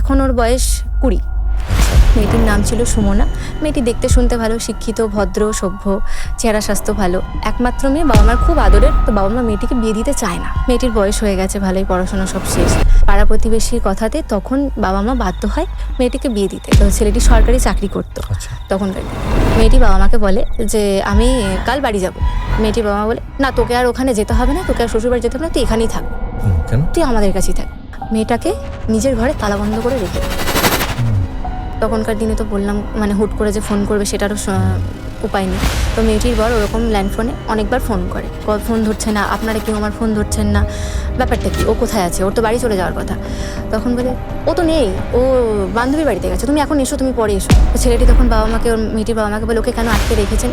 এখন ওর বয়স 20। মেয়েটির নাম ছিল সুমনা। মেয়েটি দেখতে শুনতে ভালো, শিক্ষিত, ভদ্র, সভ্য, চেহারা স্বাস্থ্য ভালো, একমাত্র মেয়ে, বাবা মার খুব আদরের। তো বাবা মা মেয়েটিকে বিয়ে দিতে চায় না। মেয়েটির বয়স হয়ে গেছে, ভালোই পড়াশোনা সব শেষ। পাড়া প্রতিবেশীর কথাতে তখন বাবা মা বাধ্য হয় মেয়েটিকে বিয়ে দিতে। তো ছেলেটি সরকারি চাকরি করতো তখনকার। মেয়েটি বাবা মাকে বলে যে আমি কাল বাড়ি যাব। মেয়েটির বাবা মা বলে না, তোকে আর ওখানে যেতে হবে না, তোকে আর শ্বশুরবাড়ি যেতে হবে না, তুই এখানেই থাক, তুই আমাদের কাছেই থাক। মেয়েটাকে নিজের ঘরে তালা বন্ধ করে রেখে। তখনকার দিনে তো বললাম মানে হুট করে যে ফোন করবে সেটারও উপায় নেই। তো মেয়েটির বর ওরকম ল্যান্ড ফোনে অনেকবার ফোন করে, ফোন ধরছে না, আপনারা কেউ আমার ফোন ধরছেন না, ব্যাপারটা কি, ও কোথায় আছে, ওর তো বাড়ি চলে যাওয়ার কথা। তখন বলে ও তো নেই, ও বান্ধবীর বাড়িতে গেছে, তুমি এখন এসো, তুমি পরে এসো। তো ছেলেটি তখন বাবা মাকে, ওর মেয়েটির বাবা মাকে বলে ওকে কেন আটকে রেখেছেন।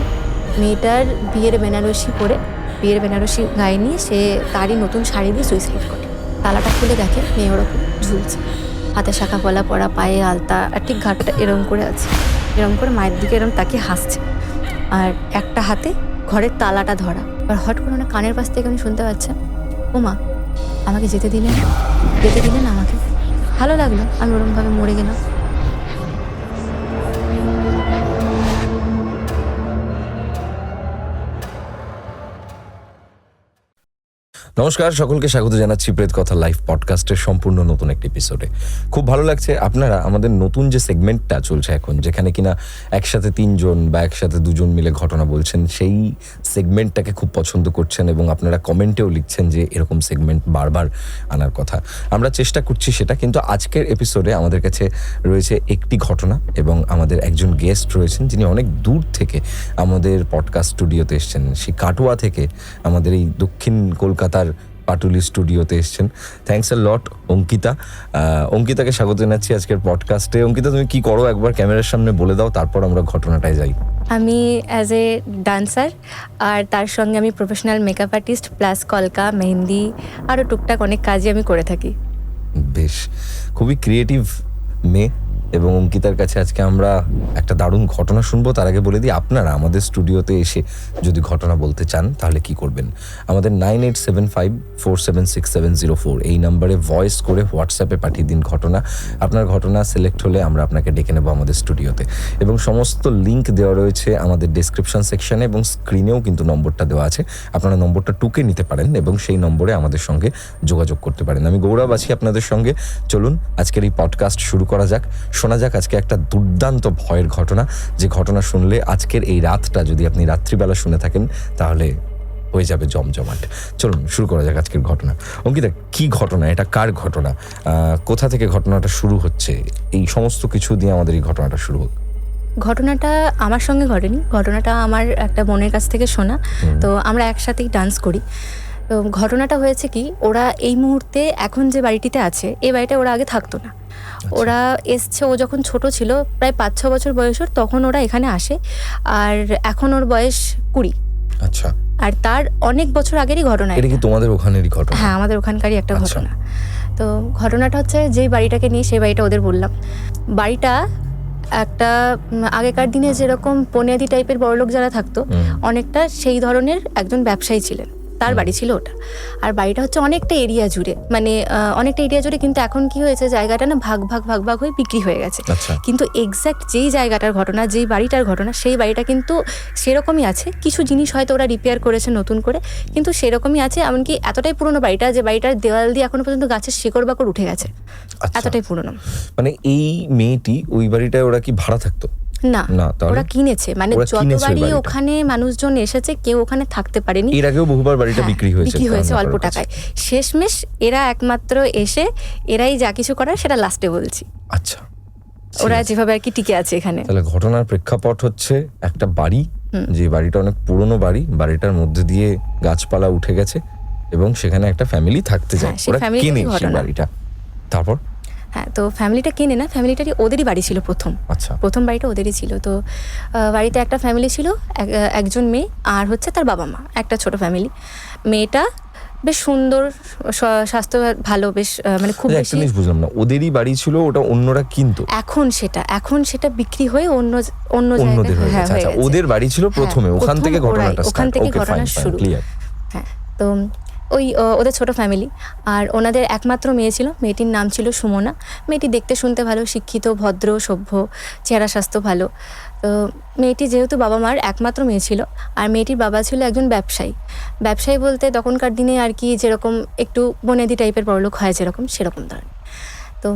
মেয়েটার বিয়ের বেনারসি পরে, বিয়ের বেনারসি গায়ে নিয়ে সে তারই নতুন শাড়ি দিয়ে সুইসাইড করে। তালাটা খুলে দেখে মেয়ে ওরকম ঝুলছে, হাতে শাখা পলা পরা, পায়ে আলতা, আর ঠিক ঘাটটা এরম করে আছে, এরম করে মায়ের দিকে এরম তাকে হাসছে, আর একটা হাতে ঘরের তালাটা ধরা। আর হট করে না কানের পাশ থেকে উনি শুনতে পাচ্ছেন, ও মা আমাকে যেতে দিলেন, যেতে দিলেন আমাকে, ভালো লাগলো, আমি ওরমভাবে মরে গেলাম। নমস্কার, সকলকে স্বাগত জানাচ্ছি প্রেত কথা লাইভ পডকাস্টের সম্পূর্ণ নতুন একটি এপিসোডে। খুব ভালো লাগছে আপনারা আমাদের নতুন যে সেগমেন্টটা চলছে এখন, যেখানে কিনা একসাথে 3 জন বা একসাথে 2 জন মিলে ঘটনা বলছেন, সেই সেগমেন্টটাকে খুব পছন্দ করছেন এবং আপনারা কমেন্টেও লিখছেন যে এরকম সেগমেন্ট বারবার আনার কথা। আমরা চেষ্টা করছি সেটা, কিন্তু আজকের এপিসোডে আমাদের কাছে রয়েছে একটি ঘটনা এবং আমাদের একজন গেস্ট রয়েছেন যিনি অনেক দূর থেকে আমাদের পডকাস্ট স্টুডিওতে এসেছেন। সেই কাটোয়া থেকে আমাদের এই দক্ষিণ কলকাতার পাটুলি স্টুডিওতে এসেছেন। থ্যাঙ্কস আ লট অঙ্কিতা। অঙ্কিতাকে স্বাগত জানাচ্ছি আজকের পডকাস্টে। অঙ্কিতা, তুমি কি করো একবার ক্যামেরার সামনে বলে দাও, তারপর আমরা ঘটনাটায় যাই। আমি অ্যাজ এ ডান্সার, আর তার সঙ্গে আমি প্রফেশনাল মেকআপ আর্টিস্ট, প্লাস কলকা, মেহেন্দি, আরও টুকটাক অনেক কাজই আমি করে থাকি। বেশ, খুবই ক্রিয়েটিভ মেয়ে। এবং অঙ্কিতার কাছে আজকে আমরা একটা দারুণ ঘটনা শুনবো। তার আগে বলে দিই, আপনারা আমাদের স্টুডিওতে এসে যদি ঘটনা বলতে চান তাহলে কি করবেন, আমাদের 9875476704 এই নাম্বারে ভয়েস করে হোয়াটসঅ্যাপে পাঠিয়ে দিন ঘটনা। আপনার ঘটনা সিলেক্ট হলে আমরা আপনাকে ডেকে নেবো আমাদের স্টুডিওতে। এবং সমস্ত লিঙ্ক দেওয়া রয়েছে আমাদের ডেসক্রিপশন সেকশনে, এবং স্ক্রিনেও কিন্তু নম্বরটা দেওয়া আছে। আপনারা নম্বরটা টুকে নিতে পারেন এবং সেই নম্বরে আমাদের সঙ্গে যোগাযোগ করতে পারেন। আমি গৌরব আছি আপনাদের সঙ্গে। চলুন আজকের এই পডকাস্ট শুরু করা যাক। শোনা যাক আজকে একটা দুর্দান্ত ভয়ের ঘটনা, যে ঘটনা শুনলে আজকের এই রাতটা, যদি আপনি রাত্রিবেলা শুনে থাকেন তাহলে হয়ে যাবে জমজমাট। চলুন শুরু করা যাক আজকের ঘটনা। অঙ্কিতা, কি ঘটনা এটা, কার ঘটনা, কোথা থেকে ঘটনাটা শুরু হচ্ছে, এই সমস্ত কিছু দিয়ে আমাদের এই ঘটনাটা শুরু হোক। ঘটনাটা আমার সঙ্গে ঘটেনি, ঘটনাটা আমার একটা বোনের কাছ থেকে শোনা। তো আমরা একসাথেই ডান্স করি। তো ঘটনাটা হয়েছে কি, ওরা এই মুহূর্তে এখন যে বাড়িটিতে আছে, এই বাড়িটা ওরা আগে থাকতো না। ওরা এসছে, ও যখন ছোট ছিল, প্রায় 5-6 বছর বয়সের, তখন ওরা এখানে আসে। আর এখন ওর বয়স 20। আচ্ছা। আর তার অনেক বছর আগেরই ঘটনা। এটা কি তোমাদের ওখানেরই ঘটনা? হ্যাঁ, আমাদের ওখানকারই একটা ঘটনা। তো ঘটনাটা হচ্ছে, যেই বাড়িটাকে নিয়ে সেই বাড়িটা ওদের বললাম। বাড়িটা একটা আগেকার দিনে যেরকম পনিয়াদি টাইপের বড়লোক যারা থাকতো, অনেকটা সেই ধরনের একজন ব্যবসায়ী ছিলেন, তার বাড়ি ছিল ওটা। আর বাড়িটা হচ্ছে অনেকটা এরিয়া জুড়ে, মানে অনেকটা এরিয়া জুড়ে, কিন্তু এখন কি হয়েছে, জায়গাটা না ভাগ ভাগ হয়ে বিক্রি হয়ে গেছে। কিন্তু এক্স্যাক্ট যেই জায়গাটার ঘটনা, যেই বাড়িটার ঘটনা, সেই বাড়িটা কিন্তু সেরকমই আছে। কিছু জিনিস হয়তো ওরা রিপেয়ার করেছে নতুন করে, কিন্তু সেরকমই আছে। এমনকি এতটাই পুরনো বাড়িটা যে বাড়িটার দেওয়াল দিয়ে এখনো পর্যন্ত গাছের শিকড় বাকড় উঠে গেছে, এতটাই পুরনো। মানে এই মেয়েটি ওই বাড়িটায় ওরা কি ভাড়া থাকতো? না, ওরা কিনেছে। মানে যতবারই ওখানে মানুষজন এসেছে, কেউ ওখানে থাকতে পারেনি। এর আগেও বহুবার বাড়িটা বিক্রি হয়েছে অল্প টাকায়। শেষমেশ এরা একমাত্র এসে, এরাই যা কিছু করার সেটা লাস্টে বলছি। আচ্ছা, ওরা যেভাবে আর কি টিকে আছে এখানে। তাহলে ঘটনার প্রেক্ষাপট হচ্ছে একটা বাড়ি, যে বাড়িটা অনেক পুরনো বাড়ি, বাড়িটার মধ্যে দিয়ে গাছপালা উঠে গেছে এবং সেখানে একটা ফ্যামিলি থাকতে যায়। ওরা কিনে সেই বাড়িটা। তারপর হ্যাঁ, তো ফ্যামিলিটা কেনে না, ফ্যামিলিটারই ওদেরই বাড়ি ছিল প্রথম। আচ্ছা, প্রথম বাড়িটা ওদেরই ছিল। তো বাড়িতে একটা ফ্যামিলি ছিল, একজন মেয়ে আর হচ্ছে তার বাবা মা, একটা ছোট ফ্যামিলি। মেয়েটা বেশ সুন্দর, স্বাস্থ্য ভালো, বেশ মানে খুব বেশি। জিনিস বুঝলাম না, ওদেরই বাড়ি ছিল, ওটা অন্যরা কিনতো? এখন সেটা বিক্রি হয়ে অন্য জায়গায় হয়ে গেছে। ওদের বাড়ি ছিল প্রথমে, ওখান থেকে ঘটনাটা শুরু। হ্যাঁ, তো ওই ওদের ছোট ফ্যামিলি, আর ওনাদের একমাত্র মেয়ে ছিল, মেয়েটির নাম ছিল সুমনা। মেয়েটি দেখতে শুনতে ভালো, শিক্ষিত, ভদ্র, সভ্য, চেহারা স্বাস্থ্য ভালো। তো মেয়েটি যেহেতু বাবা মার একমাত্র মেয়ে ছিল, আর মেয়েটির বাবা ছিল একজন ব্যবসায়ী বলতে তখনকার দিনে আর কি যেরকম একটু বনেদি টাইপের বড়লোক হয় যেরকম, সেরকম ধরনের। তো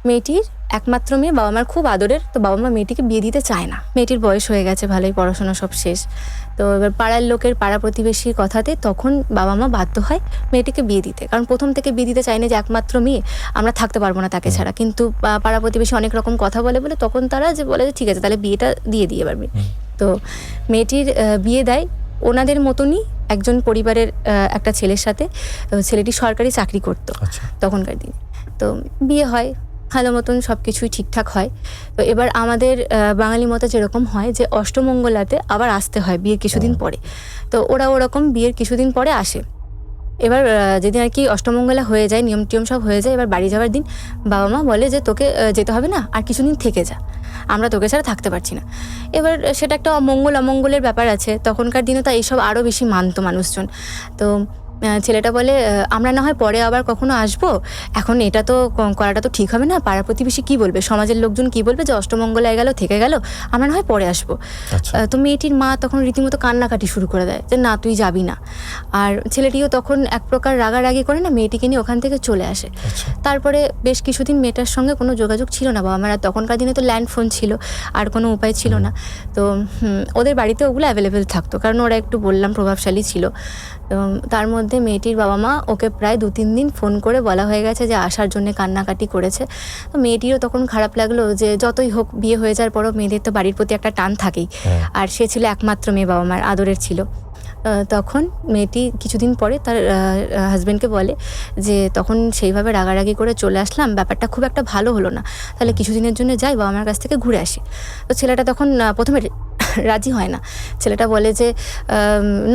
মেয়েটির একমাত্র মেয়ে, বাবা মার খুব আদরের। তো বাবা মা মেয়েটিকে বিয়ে দিতে চায় না, মেয়েটির বয়স হয়ে গেছে, ভালোই পড়াশোনা সব শেষ। তো এবার পাড়া প্রতিবেশীর কথাতে তখন বাবা মা বাধ্য হয় মেয়েটিকে বিয়ে দিতে, কারণ প্রথম থেকে বিয়ে দিতে চায় না, যে একমাত্র মেয়ে, আমরা থাকতে পারবো না তাকে ছাড়া। কিন্তু পাড়া প্রতিবেশী অনেক রকম কথা বলে তখন তারা যে বলে যে ঠিক আছে তাহলে বিয়েটা দিয়ে দিই এবার মেয়ে। তো মেয়েটির বিয়ে দেয় ওনাদের মতনই একজন পরিবারের একটা ছেলের সাথে। ছেলেটি সরকারি চাকরি করতো তখনকার দিনে। তো বিয়ে হয়, ভালো মতন সব কিছুই ঠিকঠাক হয়। তো এবার আমাদের বাঙালি মতে যেরকম হয় যে অষ্টমঙ্গলাতে আবার আসতে হয় বিয়ের কিছুদিন পরে। তো ওরা ওরকম বিয়ের কিছুদিন পরে আসে। এবার যেদিন আর কি অষ্টমঙ্গলা হয়ে যায়, নিয়ম টিয়ম সব হয়ে যায়, এবার বাড়ি যাওয়ার দিন বাবা মা বলে যে তোকে যেতে হবে না, আর কিছুদিন থেকে যা, আমরা তোকে ছাড়া থাকতে পারছি না। এবার সেটা একটা অমঙ্গলের ব্যাপার আছে, তখনকার দিনে তো এইসব আরও বেশি মানতো মানুষজন। তো ছেলেটা বলে আমরা না হয় পরে আবার কখনো আসবো, এখন এটা তো করাটা তো ঠিক হবে না, পাড়া প্রতিবেশী কী বলবে, সমাজের লোকজন কী বলবে যে অষ্টমঙ্গলায় গেল থেকে গেল, আমরা না হয় পরে আসবো। তো মেয়েটির মা তখন রীতিমতো কান্নাকাটি শুরু করে দেয় যে না তুই যাবি না। আর ছেলেটিও তখন এক প্রকার রাগারাগি করে না মেয়েটিকে নিয়ে ওখান থেকে চলে আসে। তারপরে বেশ কিছুদিন মেয়েটার সঙ্গে কোনো যোগাযোগ ছিল না বাবা মারা, তখনকার দিনে তো ল্যান্ড ফোন ছিল, আর কোনো উপায় ছিল না। তো ওদের বাড়িতে ওগুলো অ্যাভেলেবেল থাকতো, কারণ ওরা একটু বললাম প্রভাবশালী ছিল। তার মধ্যে মেয়েটির বাবা মা ওকে প্রায় 2-3 দিন ফোন করে বলা হয়ে গেছে যে আসার জন্য, কান্নাকাটি করেছে। তো মেয়েটিরও তখন খারাপ লাগলো যে যতই হোক বিয়ে হয়ে যাওয়ার পরও মেয়েদের তো বাড়ির প্রতি একটা টান থাকেই, আর সে ছিল একমাত্র মেয়ে, বাবা মার আদরের ছিল। তখন মেয়েটি কিছুদিন পরে তার হাজব্যান্ডকে বলে যে তখন সেইভাবে রাগারাগি করে চলে আসলাম, ব্যাপারটা খুব একটা ভালো হলো না, তাহলে কিছুদিনের জন্য যাই বাবা মার কাছ থেকে ঘুরে আসি। তো ছেলেটা তখন প্রথমে রাজি হয় না। ছেলেটা বলে যে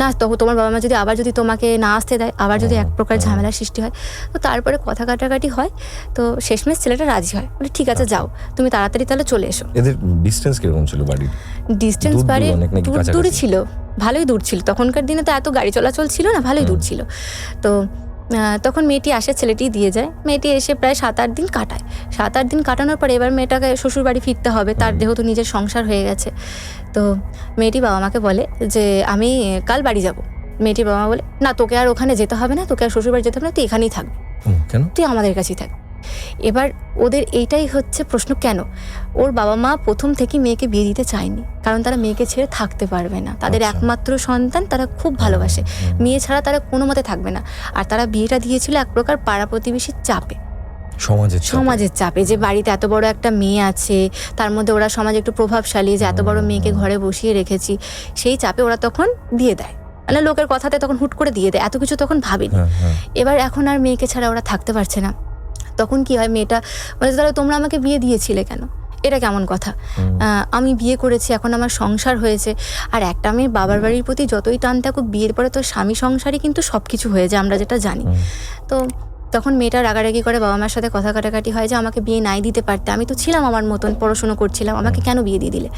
না, তোমার বাবা মা যদি তোমাকে না আসতে দেয়, আবার যদি এক প্রকার ঝামেলার সৃষ্টি হয়। তো তারপরে কথা কাটাকাটি হয়, তো শেষমেশ ছেলেটা রাজি হয়, বলে ঠিক আছে যাও, তুমি তাড়াতাড়ি তাহলে চলে এসো। এদের ডিসটেন্স কিরকম ছিল বাড়ির? ডিসটেন্স বাড়ির দূরই ছিল, ভালোই দূর ছিল, তখনকার দিনে তো এত গাড়ি চলাচল ছিল না, ভালোই দূর ছিল। তো তখন মেয়েটি আসে, ছেলেটি দিয়ে যায়। মেয়েটি এসে প্রায় 7-8 দিন কাটায়। 7-8 দিন কাটানোর পরে এবার মেয়েটাকে শ্বশুর বাড়ি ফিরতে হবে, তার যেহেতু নিজের সংসার হয়ে গেছে। তো মেয়েটি বাবা মাকে বলে যে আমি কাল বাড়ি যাব। মেয়েটির বাবা মা বলে না, তোকে আর ওখানে যেতে হবে না, তোকে আর শ্বশুর বাড়ি যেতে হবে না, তুই এখানেই থাকবি, তুই আমাদের কাছেই থাকবি। এবার ওদের এইটাই হচ্ছে প্রশ্ন, কেন ওর বাবা মা প্রথম থেকেই মেয়েকে বিয়ে দিতে চায়নি, কারণ তারা মেয়েকে ছেড়ে থাকতে পারবে না, তাদের একমাত্র সন্তান, তারা খুব ভালোবাসে, মেয়ে ছাড়া তারা কোনো মতে থাকবে না। আর তারা বিয়েটা দিয়েছিল এক প্রকার পাড়া প্রতিবেশীর চাপে, সমাজের চাপে, যে বাড়িতে এত বড় একটা মেয়ে আছে, তার মধ্যে ওরা সমাজে একটু প্রভাবশালী, যে এত বড় মেয়েকে ঘরে বসিয়ে রেখেছি, সেই চাপে ওরা তখন দিয়ে দেয়, মানে লোকের কথাতে তখন হুট করে দিয়ে দেয়, এত কিছু তখন ভাবিনি। এবার এখন আর মেয়েকে ছাড়া ওরা থাকতে পারছে না। তখন কি হয়, মেয়েটা বলে তাহলে তোমরা আমাকে বিয়ে দিয়েছিলে কেন, এটা কেমন কথা, আমি বিয়ে করেছি, এখন আমার সংসার হয়েছে। আর একটা মেয়ের বাবার বাড়ির প্রতি যতই টান থাকুক, বিয়ের পরে তো স্বামী সংসারই কিন্তু সব কিছু হয়ে যায়, আমরা যেটা জানি। তো তখন মেয়েটা রাগারাগি করে বাবা মার সাথে কথা কাটাকাটি হয় যে আমাকে বিয়ে নাই দিতে পারতে, আমি তো ছিলাম আমার মতন, পড়াশুনো করছিলাম, আমাকে কেন বিয়ে দিয়ে দিলে।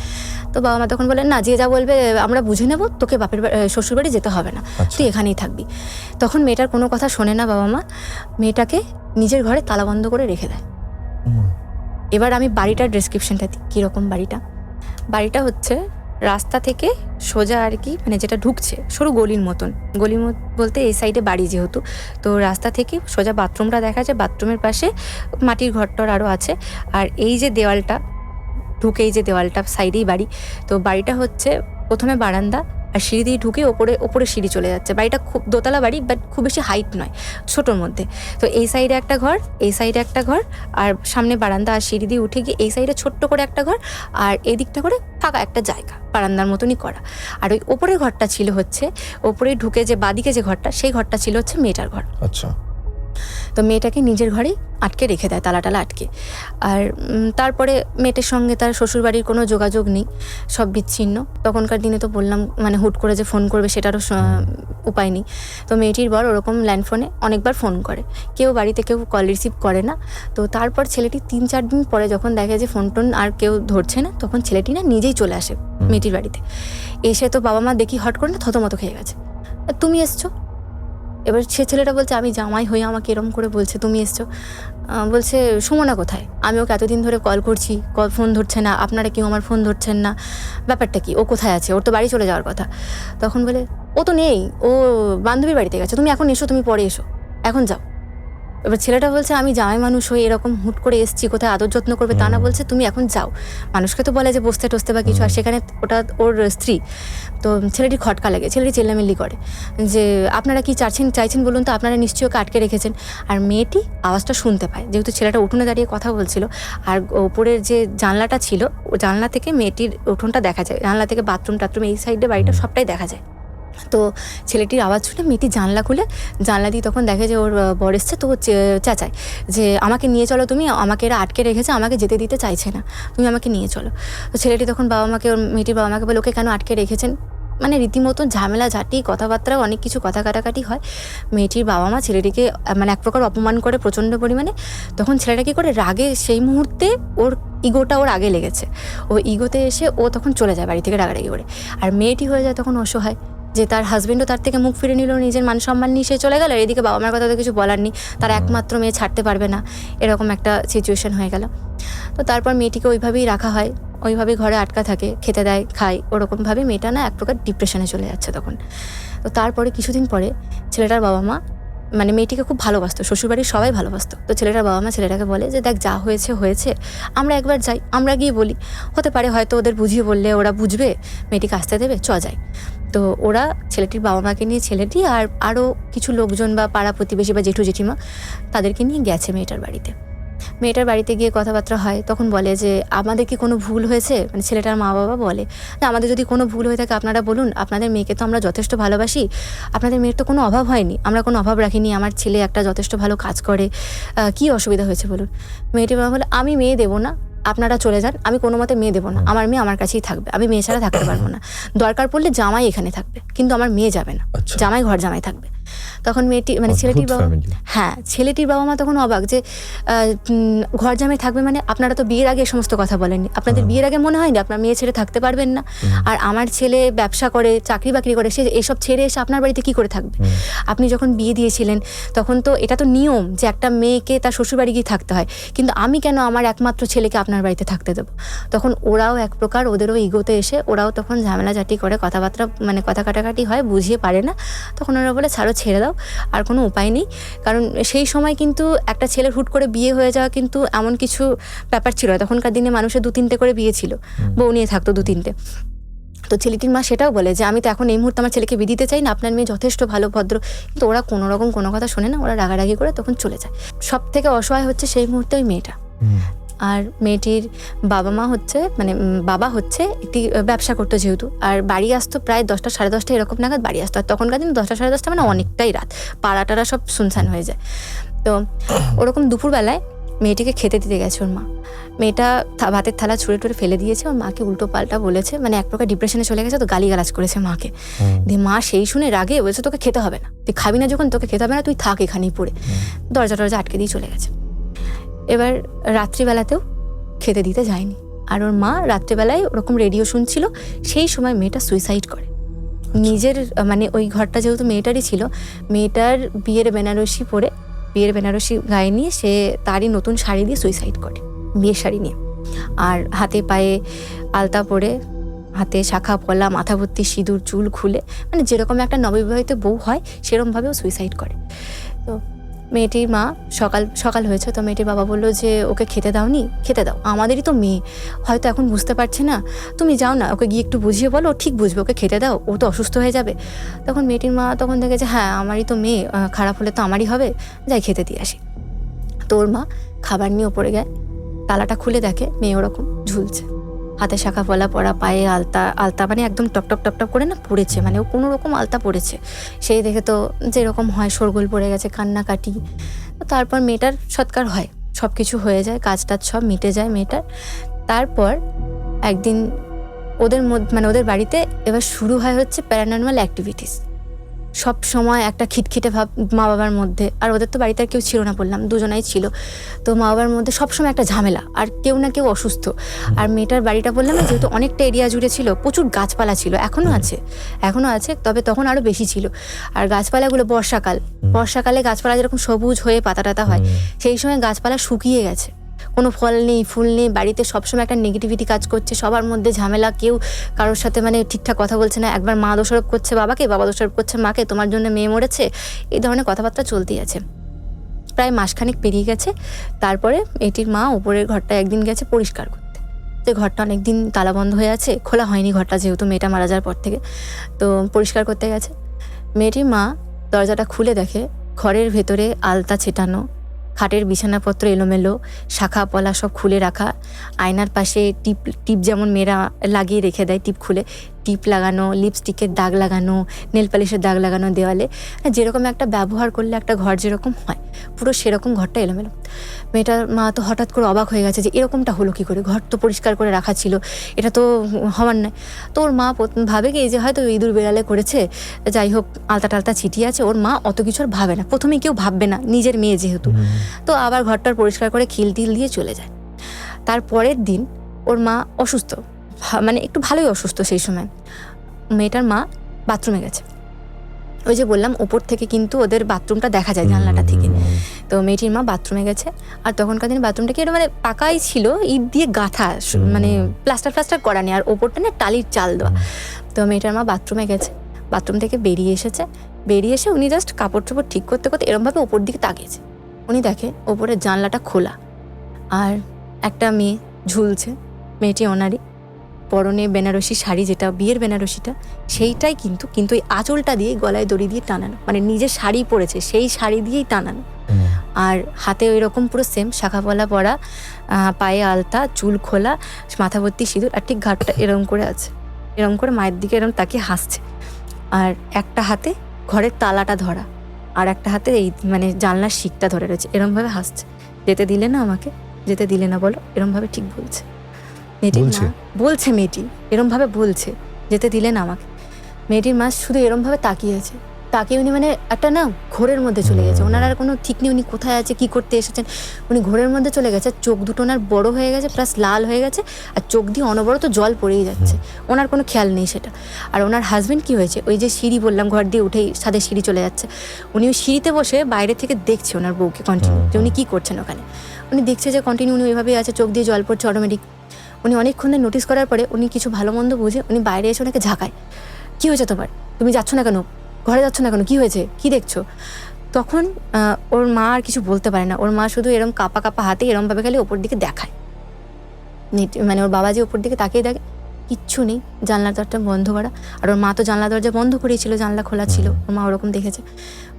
তো বাবা মা তখন বলেন না, যে যা বলবে আমরা বুঝে নেব, তোকে বাপের শ্বশুর বাড়ি যেতে হবে না, তুই এখানেই থাকবি। তখন মেয়েটার কোনো কথা শোনে না বাবা মা, মেয়েটাকে নিজের ঘরে তালা বন্ধ করে রেখে দেয়। এবার আমি বাড়িটার ডেসক্রিপশনটা দিই, কীরকম বাড়িটা হচ্ছে রাস্তা থেকে সোজা আর কি, মানে যেটা ঢুকছে সরু গলির মতন, বলতে এই সাইডে বাড়ি যেহেতু, তো রাস্তা থেকে সোজা বাথরুমটা দেখা যায়, বাথরুমের পাশে মাটির ঘরটর আরও আছে। আর এই যে দেওয়ালটা ঢুকেই যে দেওয়ালটা সাইডেই বাড়ি। তো বাড়িটা হচ্ছে প্রথমে বারান্দা, আর সিঁড়ি দিয়ে ঢুকে ওপরে সিঁড়ি চলে যাচ্ছে। বাড়িটা খুব দোতলা বাড়ি, বাট খুব বেশি হাইট নয়, ছোটোর মধ্যে। তো এই সাইডে একটা ঘর, এই সাইডে একটা ঘর, আর সামনে বারান্দা, আর সিঁড়ি দিয়ে উঠে গিয়ে এই সাইডে ছোট্ট করে একটা ঘর, আর এই দিকটা করে ফাঁকা একটা জায়গা, বারান্দার মতনই করা। আর ওই ওপরের ঘরটা ছিল হচ্ছে, ওপরে ঢুকে যে বাদিকে যে ঘরটা, সেই ঘরটা ছিল হচ্ছে মেয়েটার ঘর। আচ্ছা। তো মেয়েটাকে নিজের ঘরেই আটকে রেখে দেয়, তালা আটকে। আর তারপরে মেয়েটার সঙ্গে তার শ্বশুরবাড়ির কোনো যোগাযোগ নেই, সব বিচ্ছিন্ন। তখনকার দিনে তো বললাম, মানে হুট করে যে ফোন করবে সেটারও উপায় নেই। তো মেয়েটির বর ওরকম ল্যান্ডফোনে অনেকবার ফোন করে, কেউ বাড়িতে কেউ কল রিসিভ করে না। তো তারপর ছেলেটি 3-4 দিন পরে যখন দেখে যে ফোন টোন আর কেউ ধরছে না, তখন ছেলেটি না নিজেই চলে আসে মেয়েটির বাড়িতে। এসে তো বাবা মা দেখি হট করে না থতমত খেয়ে গেছে, তুমি এসছো, এবার সে ছেলেটা বলছে আমি জামাই হয়ে আমাকে এরম করে বলছে তুমি এসছো। বলছে সুমনা কোথায়, আমি ওকে এতদিন ধরে কল করছি, ফোন ধরছে না, আপনারা কেউ আমার ফোন ধরছেন না, ব্যাপারটা কি, ও কোথায় আছে, ওর তো বাড়ি চলে যাওয়ার কথা। তখন বলে ও তো নেই, ও বান্ধবীর বাড়িতে গেছে, তুমি এখন এসো, তুমি পরে এসো, এখন যাও। এবার ছেলেটা বলছে আমি জামাই মানুষ হয়ে এরকম হুট করে এসছি, কোথায় আদর যত্ন করবে তা না, বলছে তুমি এখন যাও। মানুষকে তো বলে যে বসতে টসতে বা কিছু, আর সেখানে ওটা ওর স্ত্রী। তো ছেলেটির খটকা লাগে, ছেলেটি চেল্লামিল্লি করে যে আপনারা কি চাইছেন বলুন তো, আপনারা নিশ্চয়ই ওকে আটকে রেখেছেন। আর মেয়েটি আওয়াজটা শুনতে পায়, যেহেতু ছেলেটা উঠোনে দাঁড়িয়ে কথা বলছিল, আর ওপরের যে জানলাটা ছিল, ও জানলা থেকে মেয়েটির উঠোনটা দেখা যায়, জানলা থেকে বাথরুম টাথরুম এই সাইডে বাড়িটা সবটাই দেখা যায়। তো ছেলেটির আওয়াজ শুনে মেয়েটি জানলা খুলে, জানলা দিয়ে তখন দেখে যে ওর বর এসছে। তো ও চেঁচায় যে আমাকে নিয়ে চলো তুমি, আমাকে এরা আটকে রেখেছে, আমাকে যেতে দিতে চাইছে না, তুমি আমাকে নিয়ে চলো। তো ছেলেটি তখন বাবা মাকে, ওর মেয়েটির বাবা মাকে বলে ওকে কেন আটকে রেখেছেন, মানে রীতিমতো ঝামেলা ঝাঁটি, কথাবার্তাও অনেক কিছু কথা কাটাকাটি হয়। মেয়েটির বাবা মা ছেলেটিকে মানে এক প্রকার অপমান করে প্রচণ্ড পরিমাণে। তখন ছেলেটা কী করে, রাগে সেই মুহূর্তে ওর ইগোটা ওর আগে লেগেছে, ও ইগোতে এসে ও তখন চলে যায় বাড়ি থেকে রাগারাগি করে। আর মেয়েটি হয়ে যায় তখন অসহায়, যে তার হাজবেন্ডও তার থেকে মুখ ফিরে নিল, নিজের মান সম্মান নিয়ে সে চলে গেল, আর এদিকে বাবা মার কথা তো কিছু বলার নেই, তার একমাত্র মেয়ে ছাড়তে পারবে না, এরকম একটা সিচুয়েশন হয়ে গেল। তো তারপর মেয়েটিকে ওইভাবেই রাখা হয়, ওইভাবেই ঘরে আটকা থাকে, খেতে দেয়, খায়, ওরকমভাবে মেয়েটা না এক প্রকার ডিপ্রেশনে চলে যাচ্ছে তখন। তো তারপরে কিছুদিন পরে ছেলেটার বাবা মা, মানে মেয়েটিকে খুব ভালোবাসতো, শ্বশুরবাড়ির সবাই ভালোবাসতো। তো ছেলেটার বাবা মা ছেলেটাকে বলে যে দেখ যা হয়েছে হয়েছে, আমরা একবার যাই, আমরা গিয়ে বলি, হতে পারে হয়তো ওদের বুঝিয়ে বললে ওরা বুঝবে, মেয়েটিকে আসতে দেবে, চ যাই। তো ওরা ছেলেটির বাবা মাকে নিয়ে, ছেলেটি আর আরও কিছু লোকজন বা পাড়া প্রতিবেশী বা জেঠু জেঠিমা, তাদেরকে নিয়ে গেছে মেয়েটার বাড়িতে। মেয়েটার বাড়িতে গিয়ে কথাবার্তা হয়, তখন বলে যে আমাদের কি কোনো ভুল হয়েছে, মানে ছেলেটার মা বাবা বলে যে আমাদের যদি কোনো ভুল হয়ে থাকে আপনারা বলুন, আপনাদের মেয়েকে তো আমরা যথেষ্ট ভালোবাসি, আপনাদের মেয়ের তো কোনো অভাব হয়নি, আমরা কোনো অভাব রাখিনি, আমার ছেলে একটা যথেষ্ট ভালো কাজ করে, কি অসুবিধা হয়েছে বলুন। মেয়েটির বাবা বলে আমি মেয়ে দেবো না, আপনারা চলে যান, আমি কোনো মতে মেয়ে দেবো না, আমার মেয়ে আমার কাছেই থাকবে, আমি মেয়ে ছাড়া থাকতে পারবো না, দরকার পড়লে জামাই এখানে থাকবে, কিন্তু আমার মেয়ে যাবে না, জামাই ঘর জামাই থাকবে। তখন মেয়েটি মানে ছেলেটির বাবা, হ্যাঁ ছেলেটির বাবা মা তখন অবাক যে ঘর জামাই থাকবে মানে, আপনারা তো বিয়ের আগে সমস্ত কথা বলেননি, আপনাদের বিয়ের আগে মনে হয়নি আপনার মেয়ে ছেড়ে থাকতে পারবেন না, আর আমার ছেলে ব্যবসা করে, চাকরি বাকরি করে, সে এসব ছেড়ে এসে আপনার বাড়িতে কি করে থাকবে, আপনি যখন বিয়ে দিয়েছিলেন তখন তো এটা তো নিয়ম যে একটা মেয়েকে তার শ্বশুরবাড়ি গিয়ে থাকতে হয়, কিন্তু আমি কেন আমার একমাত্র ছেলেকে আপনার বাড়িতে থাকতে দেবো। তখন ওরাও এক প্রকার ওদেরও ইগোতে এসে ওরাও তখন ঝামেলা ঝাঁটি করে, কথাবার্তা মানে কথা কাটাকাটি হয়, বুঝিয়ে পারে না, তখন ওরা বলে ছাড়ো, ছেড়ে দাও, আর কোনো উপায় নেই। কারণ সেই সময় কিন্তু একটা ছেলের হুট করে বিয়ে হয়ে যাওয়া কিন্তু এমন কিছু ব্যাপার ছিল, তখনকার দিনে মানুষের 2-3টে করে বিয়ে ছিল, বউ নিয়ে থাকতো 2-3টে। তো ছেলেটির মা সেটাও বলে যে আমি তো এখন এই মুহূর্তে আমার ছেলেকে বিয়ে দিতে চাই না, আপনার মেয়ে যথেষ্ট ভালো ভদ্র, কিন্তু ওরা কোনো রকম কোনো কথা শোনে না, ওরা রাগারাগি করে তখন চলে যায়। সব থেকে অসহায় হচ্ছে সেই মুহূর্তে ওই মেয়েটা। আর মেয়েটির বাবা মা হচ্ছে মানে বাবা হচ্ছে একটি ব্যবসা করতো যেহেতু, আর বাড়ি আসতো প্রায় 10টা 10:30 এরকম নাগাদ বাড়ি আসতো, আর তখনকার দিন 10টা 10:30 মানে অনেকটাই রাত, পাড়াটারা সব শুনশান হয়ে যায়। তো ওরকম দুপুরবেলায় মেয়েটিকে খেতে দিতে গেছে ওর মা, মেয়েটা ভাতের থালা ছুঁড়ে টুড়ে ফেলে দিয়েছে, ওর মাকে উল্টো পাল্টা বলেছে, মানে এক প্রকার ডিপ্রেশনে চলে গেছে, তো গালিগালাজ করেছে মাকে। দিয়ে মা সেই শুনে রাগে বলছে তোকে খেতে হবে না, তুই খাবি না যখন তোকে খেতে হবে না, তুই থাক এখানেই পড়ে, দরজা আটকে দিয়ে চলে গেছে। এবার রাত্রিবেলাতেও খেতে দিতে যায়নি, আর ওর মা রাত্রিবেলায় ওরকম রেডিও শুনছিল, সেই সময় মেয়েটা সুইসাইড করে। নিজের মানে ওই ঘরটা যেহেতু মেয়েটারই ছিল, মেয়েটার বিয়ের বেনারসি পরে, বিয়ের বেনারসি গায়ে নিয়ে সে তারই নতুন শাড়ি দিয়ে সুইসাইড করে, বিয়ের শাড়ি নিয়ে, আর হাতে পায়ে আলতা পরে, হাতে শাখা পলা, মাথা ভর্তি সিঁদুর, চুল খুলে, মানে যেরকম একটা নববিবাহিত বউ হয় সেরকমভাবেও সুইসাইড করে। তো মেয়েটির মা সকাল হয়েছে, তো মেয়েটির বাবা বললো যে ওকে খেতে দাওনি, খেতে দাও, আমাদেরই তো মেয়ে, হয়তো এখন বুঝতে পারছে না, তুমি যাও না, ওকে গিয়ে একটু বুঝিয়ে বলো, ও ঠিক বুঝবে, ওকে খেতে দাও, ও তো অসুস্থ হয়ে যাবে। তখন মেয়েটির মা তখন দেখে যে হ্যাঁ আমারই তো মেয়ে, খারাপ হলে তো আমারই হবে, যাই খেতে দিয়ে আসি। তো ওর মা খাবার নিয়ে ওপরে গায়, তালাটা খুলে দেখে মেয়ে ওরকম ঝুলছে, হাতে শাখা পলা পরা, পায়ে আলতা মানে একদম টপ টপ করে না পড়েছে, মানে ও কোনো রকম আলতা পড়েছে, সেই দেখে তো যেরকম হয় শোরগোল পড়ে গেছে, কান্নাকাটি। তো তারপর মেয়েটার সৎকার হয়, সব কিছু হয়ে যায়, কাজ টাজ সব মিটে যায় মেয়েটার। তারপর একদিন ওদের মধ্যে মানে ওদের বাড়িতে এবার শুরু হয় হচ্ছে প্যারানর্মাল অ্যাক্টিভিটিস, সব সময় একটা খিটখিটে ভাব মা বাবার মধ্যে, আর ওদের তো বাড়িতে আর কেউ ছিল না, বললাম দুজনাই ছিল, তো মা বাবার মধ্যে সবসময় একটা ঝামেলা, আর কেউ না কেউ অসুস্থ। আর মেয়েটার বাড়িটা বললাম না, যেহেতু অনেকটা এরিয়া জুড়ে ছিল, প্রচুর গাছপালা ছিল, এখনো আছে, তবে তখন আরো বেশি ছিল। আর গাছপালাগুলো বর্ষাকালে গাছপালা যেরকম সবুজ হয়ে পাতা টাতা হয়, সেই সময় গাছপালা শুকিয়ে গেছে, কোনো ফল নেই, ফুল নেই, বাড়িতে সবসময় একটা নেগেটিভিটি কাজ করছে, সবার মধ্যে ঝামেলা, কেউ কারোর সাথে মানে ঠিকঠাক কথা বলছে না, একবার মা দোষারোপ করছে বাবাকে, বাবা দোষারোপ করছে মাকে, তোমার জন্য মেয়ে মরেছে, এই ধরনের কথাবার্তা চলতেই আছে। প্রায় মাসখানেক পেরিয়ে গেছে। তারপরে এটির মা উপরের ঘরটা একদিন গেছে পরিষ্কার করতে, যে ঘরটা অনেকদিন তালা বন্ধ হয়ে আছে, খোলা হয়নি ঘরটা, যেহেতু মেয়েটা মারা যাওয়ার পর থেকে, তো পরিষ্কার করতে গেছে। মেয়েটির মা দরজাটা খুলে দেখে ঘরের ভেতরে আলতা ছেটানো, খাটের বিছানাপত্র এলোমেলো, শাখা পলা সব খুলে রাখা, আয়নার পাশে টিপ যেমন মেয়েরা লাগিয়ে রেখে দেয়, টিপ খুলে টিপ লাগানো, লিপস্টিকের দাগ লাগানো, নেল পালিশের দাগ লাগানো দেওয়ালে, যেরকম একটা ব্যবহার করলে একটা ঘর যেরকম হয় পুরো সেরকম ঘরটা এলোমেলো। মেয়েটার মা তো হঠাৎ করে অবাক হয়ে গেছে যে এরকমটা হলো কী করে, ঘর তো পরিষ্কার করে রাখা ছিল, এটা তো হওয়ার নয়। তো ওর মা ভাবে কি এই যে হয়তো ইঁদুর বেড়ালে করেছে, যাই হোক আলতা টালতা ছিটিয়ে আছে, ওর মা অত কিছু আর ভাবে না, প্রথমে কেউ ভাববে না, নিজের মেয়ে যেহেতু। তো আবার ঘরটার পরিষ্কার করে খিল টিল দিয়ে চলে যায়। তারপরের দিন ওর মা অসুস্থ, মানে একটু ভালোই অসুস্থ সেই সময়। মেয়েটার মা বাথরুমে গেছে, ওই যে বললাম ওপর থেকে কিন্তু ওদের বাথরুমটা দেখা যায় জানলাটা থেকে। তো মেয়েটির মা বাথরুমে গেছে, আর তখনকার দিনে বাথরুমটা কি মানে পাকাই ছিল, ইট দিয়ে গাঁথা, মানে প্লাস্টার করা নেই, আর ওপরটা না টালির চাল দেওয়া। তো মেয়েটার মা বাথরুমে গেছে, বাথরুম থেকে বেরিয়ে এসে উনি জাস্ট কাপড় চোপড় ঠিক করতে এরমভাবে ওপর দিকে তাকিয়েছে। উনি দেখে ওপরের জানলাটা খোলা, আর একটা মেয়ে ঝুলছে, মেয়েটি ওনারই, পরনে বেনারসি শাড়ি, যেটা বিয়ের বেনারসিটা, সেইটাই কিন্তু ওই আঁচলটা দিয়ে গলায় দড়ি দিয়ে টানানো, মানে নিজের শাড়ি পরেছে সেই শাড়ি দিয়েই টানানো, আর হাতে ওই রকম পুরো সেম শাখাপলা পরা, পায়ে আলতা, চুল খোলা, মাথা ভর্তি সিঁদুর, আর ঠিক ঘাটটা এরম করে আছে, এরম করে মায়ের দিকে এরম তাকিয়ে হাসছে, আর একটা হাতে ঘরের তালাটা ধরা, আর একটা হাতে এই মানে জানলার শিকটা ধরে রয়েছে, এরমভাবে হাসছে। যেতে দিলে না আমাকে, যেতে দিলে না বলো, এরমভাবে ঠিক বলছে মেয়েটির মা, বলছে মেয়েটি এরমভাবে বলছে, যেতে দিলে না আমাকে। মেয়েটির মা শুধু এরমভাবে তাকিয়ে আছে, তাকিয়ে উনি মানে একটা না ঘোরের মধ্যে চলে গেছে, ওনার আর কোনো ঠিক নেই উনি কোথায় আছে, কি করতে এসেছেন, উনি ঘোরের মধ্যে চলে গেছে। চোখ দুটো ওনার বড় হয়ে গেছে, প্লাস লাল হয়ে গেছে, আর চোখ দিয়ে অনবরত জল পড়েই যাচ্ছে, ওনার কোনো খেয়াল নেই সেটা। আর ওনার হাজবেন্ড কি হয়েছে, ওই যে সিঁড়ি বললাম ঘর দিয়ে উঠেই ছাদে সিঁড়ি চলে যাচ্ছে, উনি ওই সিঁড়িতে বসে বাইরে থেকে দেখছে ওনার বউকে কন্টিনিউ, যে উনি কী করছেন ওখানে। উনি দেখছে যে কন্টিনিউ উনি ওইভাবেই আছে, চোখ দিয়ে জল পড়ছে অটোমেটিক। উনি অনেকক্ষণ নোটিস করার পরে উনি কিছু ভালো মন্দ বুঝে উনি বাইরে এসে ওনাকে ঝাঁকায়, কী হয়েছে তোমার, তুমি যাচ্ছ না কেন, ঘরে যাচ্ছ না কেন, কী হয়েছে, কী দেখছো। তখন ওর মা আর কিছু বলতে পারে না, ওর মা শুধু এরম কাপা হাতে এরমভাবে খালি ওপর দিকে দেখায়, মানে ওর বাবা যে ওপর দিকে তাকিয়ে দেখে কিচ্ছু নেই, জানলার দরজা বন্ধ করা, আর ওর মা তো জানলা দরজা বন্ধ করেছিল, জানলা খোলা ছিল, ওর মা ওরকম দেখেছে।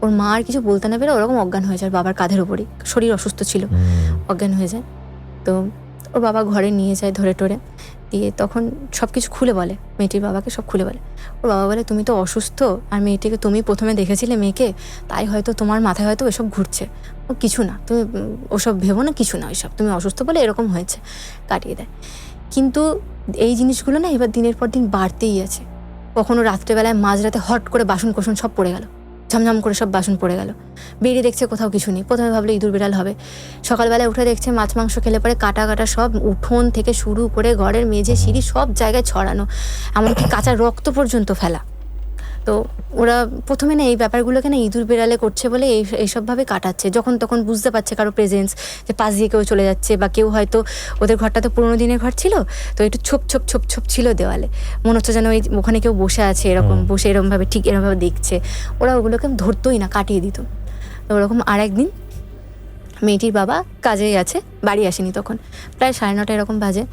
ওর মা আর কিছু বলতে না পেরে ওরকম অজ্ঞান হয়ে যায়, বাবার কাঁধের ওপরই, শরীর অসুস্থ ছিল, অজ্ঞান হয়ে যায়। তো ওর বাবা ঘরে নিয়ে যায় ধরে টরে দিয়ে, তখন সব কিছু খুলে বলে, মেয়েটির বাবাকে সব খুলে বলে। ওর বাবা বলে তুমি তো অসুস্থ, আর মেয়েটিকে তুমি প্রথমে দেখেছিলে মেয়েকে, তাই হয়তো তোমার মাথায় হয়তো ওসব ঘুরছে, ও কিছু না, তুমি ওসব ভেবো না, কিছু না ওইসব, তুমি অসুস্থ বলে এরকম হয়েছে, কাটিয়ে দেয়। কিন্তু এই জিনিসগুলো না এবার দিনের পর দিন বাড়তেই আছে। কখনো রাত্রেবেলায় মাঝরাতে হট করে বাসন কোসন সব পড়ে গেল, ঝমঝম করে সব বাসন পড়ে গেল, বেরিয়ে দেখছে কোথাও কিছু নেই, প্রথমে ভাবলো ইঁদুর বিড়াল হবে, সকালবেলায় উঠে দেখছে মাছ মাংস খেলে পরে কাটা সব উঠোন থেকে শুরু করে ঘরের মেঝে সিঁড়ি সব জায়গায় ছড়ানো, এমনকি কাঁচা রক্ত পর্যন্ত ফেলা। তো ওরা প্রথমে না এই ব্যাপারগুলোকে না ইঁদুর বেড়ালে করছে বলে এইসবভাবে কাটাচ্ছে, যখন তখন বুঝতে পারছে কারো প্রেজেন্স, যে পাশ দিয়ে কেউ চলে যাচ্ছে, বা কেউ হয়তো ওদের ঘরটা তো পুরোনো দিনের ঘর ছিল, তো একটু ছোপ ছিল দেওয়ালে, মনে হচ্ছে যেন ওই ওখানে কেউ বসে আছে, এরকম বসে এরকমভাবে ঠিক এরকমভাবে দেখছে, ওরা ওগুলোকে ধরতোই না, কাটিয়ে দিত। তো ওরকম আর একদিন মেয়েটির বাবা কাজেই আছে, বাড়ি আসেনি তখন, প্রায় 9:30 এরকম বাজে।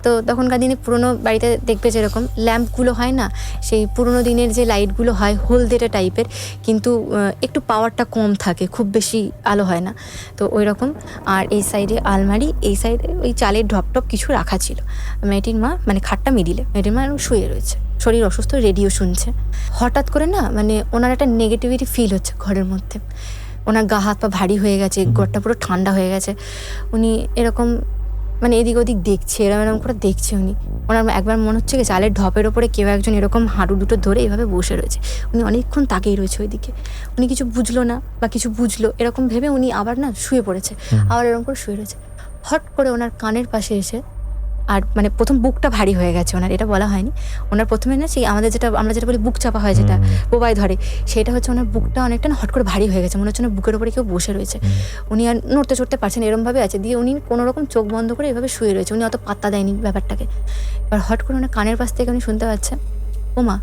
তো তখনকার দিনে পুরোনো বাড়িতে দেখবে যেরকম ল্যাম্পগুলো হয় না, সেই পুরোনো দিনের যে লাইটগুলো হয় হলদেটে টাইপের, কিন্তু একটু পাওয়ারটা কম থাকে, খুব বেশি আলো হয় না, তো ওই রকম। আর এই সাইডে আলমারি, এই সাইডে ওই চালের ঢপটপ কিছু রাখা ছিল। মেয়েটির মা মানে খাটটা মিডিলে, মেয়েটির মা শুয়ে রয়েছে, শরীর অসুস্থ, রেডিও শুনছে। হঠাৎ করে না মানে ওনার একটা নেগেটিভিটি ফিল হচ্ছে ঘরের মধ্যে, ওনার গা হাত পা ভারী হয়ে গেছে, ঘরটা পুরো ঠান্ডা হয়ে গেছে। উনি এরকম মানে এদিক ওদিক দেখছে, এরম এরম করে দেখছে উনি। ওনার একবার মনে হচ্ছে কি চালের ঢপের ওপরে কেউ একজন এরকম হাঁটু দুটো ধরে এইভাবে বসে রয়েছে। উনি অনেকক্ষণ তাকিয়ে রয়েছে ওইদিকে। উনি কিছু বুঝলো না বা কিছু বুঝলো এরকম ভেবে উনি আবার না শুয়ে পড়েছে, আবার এরকম করে শুয়ে রয়েছে। হট করে ওনার কানের পাশে এসে, আর মানে প্রথম বুকটা ভারী হয়ে গেছে ওনার, এটা বলা হয়নি। ওনার প্রথমে না সেই আমরা যেটা বলি বুক চাপা হয়, যেটা বোবায় ধরে, সেটা হচ্ছে ওনার বুকটা অনেকটা না হট করে ভারী হয়ে গেছে, মনে হচ্ছে ওনার বুকের উপরে কেউ বসে রয়েছে। উনি আর নড়তে চড়তে পারছেন, এরমভাবে আছে। দিয়ে উনি কোনো রকম চোখ বন্ধ করে এভাবে শুয়ে রয়েছে, উনি অত পাত্তা দেয়নি ব্যাপারটাকে। এবার হট করে ওনার কানের পাশ থেকে উনি শুনতে পাচ্ছেন, ও মা,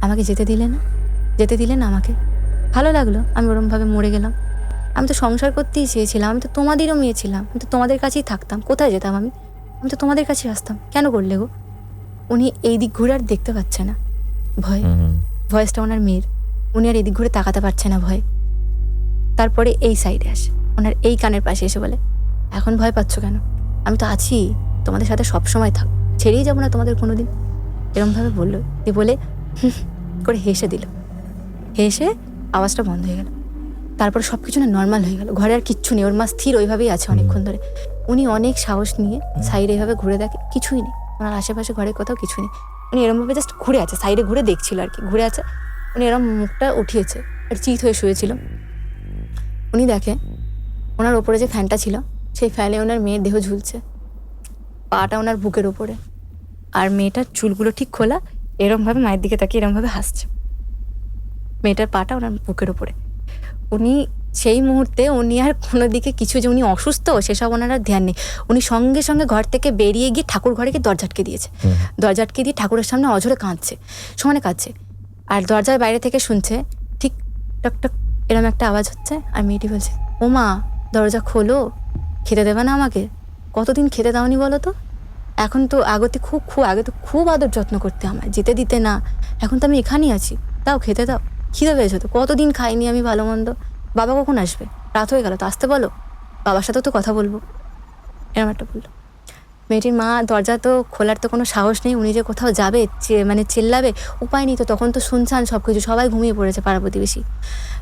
আমাকে যেতে দিলে না আমাকে, ভালো লাগলো আমি ওরমভাবে মরে গেলাম। আমি তো সংসার করতেই চেয়েছিলাম, আমি তো তোমাদেরও মেয়ে ছিলাম, আমি তো তোমাদের কাছেই থাকতাম, কোথায় যেতাম আমি তো তোমাদের কাছে আসতাম, কেন করলে গো? উনি এই দিক ঘুরে আর দেখতে পাচ্ছে না, ভয়েসটা ওনার মেয়ের। উনি আর এদিক ঘুরে তাকাতে পারছে না ভয়। তারপরে এই সাইডে আসে, ওনার এই কানের পাশে এসে বলে, এখন ভয় পাচ্ছ কেন? আমি তো আছি, তোমাদের সাথে সবসময় থাক, ছেড়েই যাবো না তোমাদের কোনোদিন। এরমভাবে বললো, দিয়ে বলে করে হেসে দিল। হেসে আওয়াজটা বন্ধ হয়ে গেল। তারপর সব কিছু না নর্মাল হয়ে গেল, ঘরে আর কিচ্ছু নেই, ওর মা স্থির ওইভাবেই আছে অনেকক্ষণ ধরে। উনি অনেক সাহস নিয়ে সাইডে এইভাবে ঘুরে দেখে, কিছুই নেই, ওনার আশেপাশে ঘরে কোথাও কিছু নেই। উনি এরমভাবে জাস্ট ঘুরে আছে, সাইডে ঘুরে দেখছিল আর কি, ঘুরে আছে। উনি এরম মুখটা উঠিয়েছে আর চিত হয়ে শুয়েছিল। উনি দেখে ওনার ওপরে যে ফ্যানটা ছিল, সেই ফ্যানে ওনার মেয়ের দেহ ঝুলছে, পাটা ওনার বুকের ওপরে, আর মেয়েটার চুলগুলো ঠিক খোলা, এরমভাবে মায়ের দিকে তাকিয়ে এরমভাবে হাসছে, মেয়েটার পাটা ওনার বুকের ওপরে। উনি সেই মুহূর্তে উনি আর কোনো দিকে কিছু, যে উনি অসুস্থ সেসব ওনার আর ধ্যান নেই। উনি সঙ্গে সঙ্গে ঘর থেকে বেরিয়ে গিয়ে ঠাকুর ঘরে গিয়ে দরজা আটকে দিয়েছে। দরজা আটকে দিয়ে ঠাকুরের সামনে অঝরে কাঁদছে, সমানে কাঁদছে। আর দরজার বাইরে থেকে শুনছে ঠিক টক টক এরম একটা আওয়াজ হচ্ছে, আর মেয়েটি বলছে, ও মা, দরজা খোলো, খেতে দেবে না আমাকে? কতদিন খেতে দাওনি বলো তো? এখন তো আগে তো খুব আদর যত্ন করতে আমায়, যেতে দিতে না, এখন তো আমি এখানেই আছি, দাও খেতে দাও, খিদে পেয়েছো তো, কতদিন খাইনি আমি ভালো মন্দ। বাবা কখন আসবে? রাত হয়ে গেল তো, আসতে বলো, বাবার সাথেও তো কথা বলবো। এরম একটা বললো। মেয়েটির মা দরজা তো খোলার তো কোনো সাহস নেই, উনি যে কোথাও যাবে মানে চিল্লাবে, উপায় নেই তো, তখন তো শুনছান সব কিছু, সবাই ঘুমিয়ে পড়েছে পাড়া প্রতিবেশী।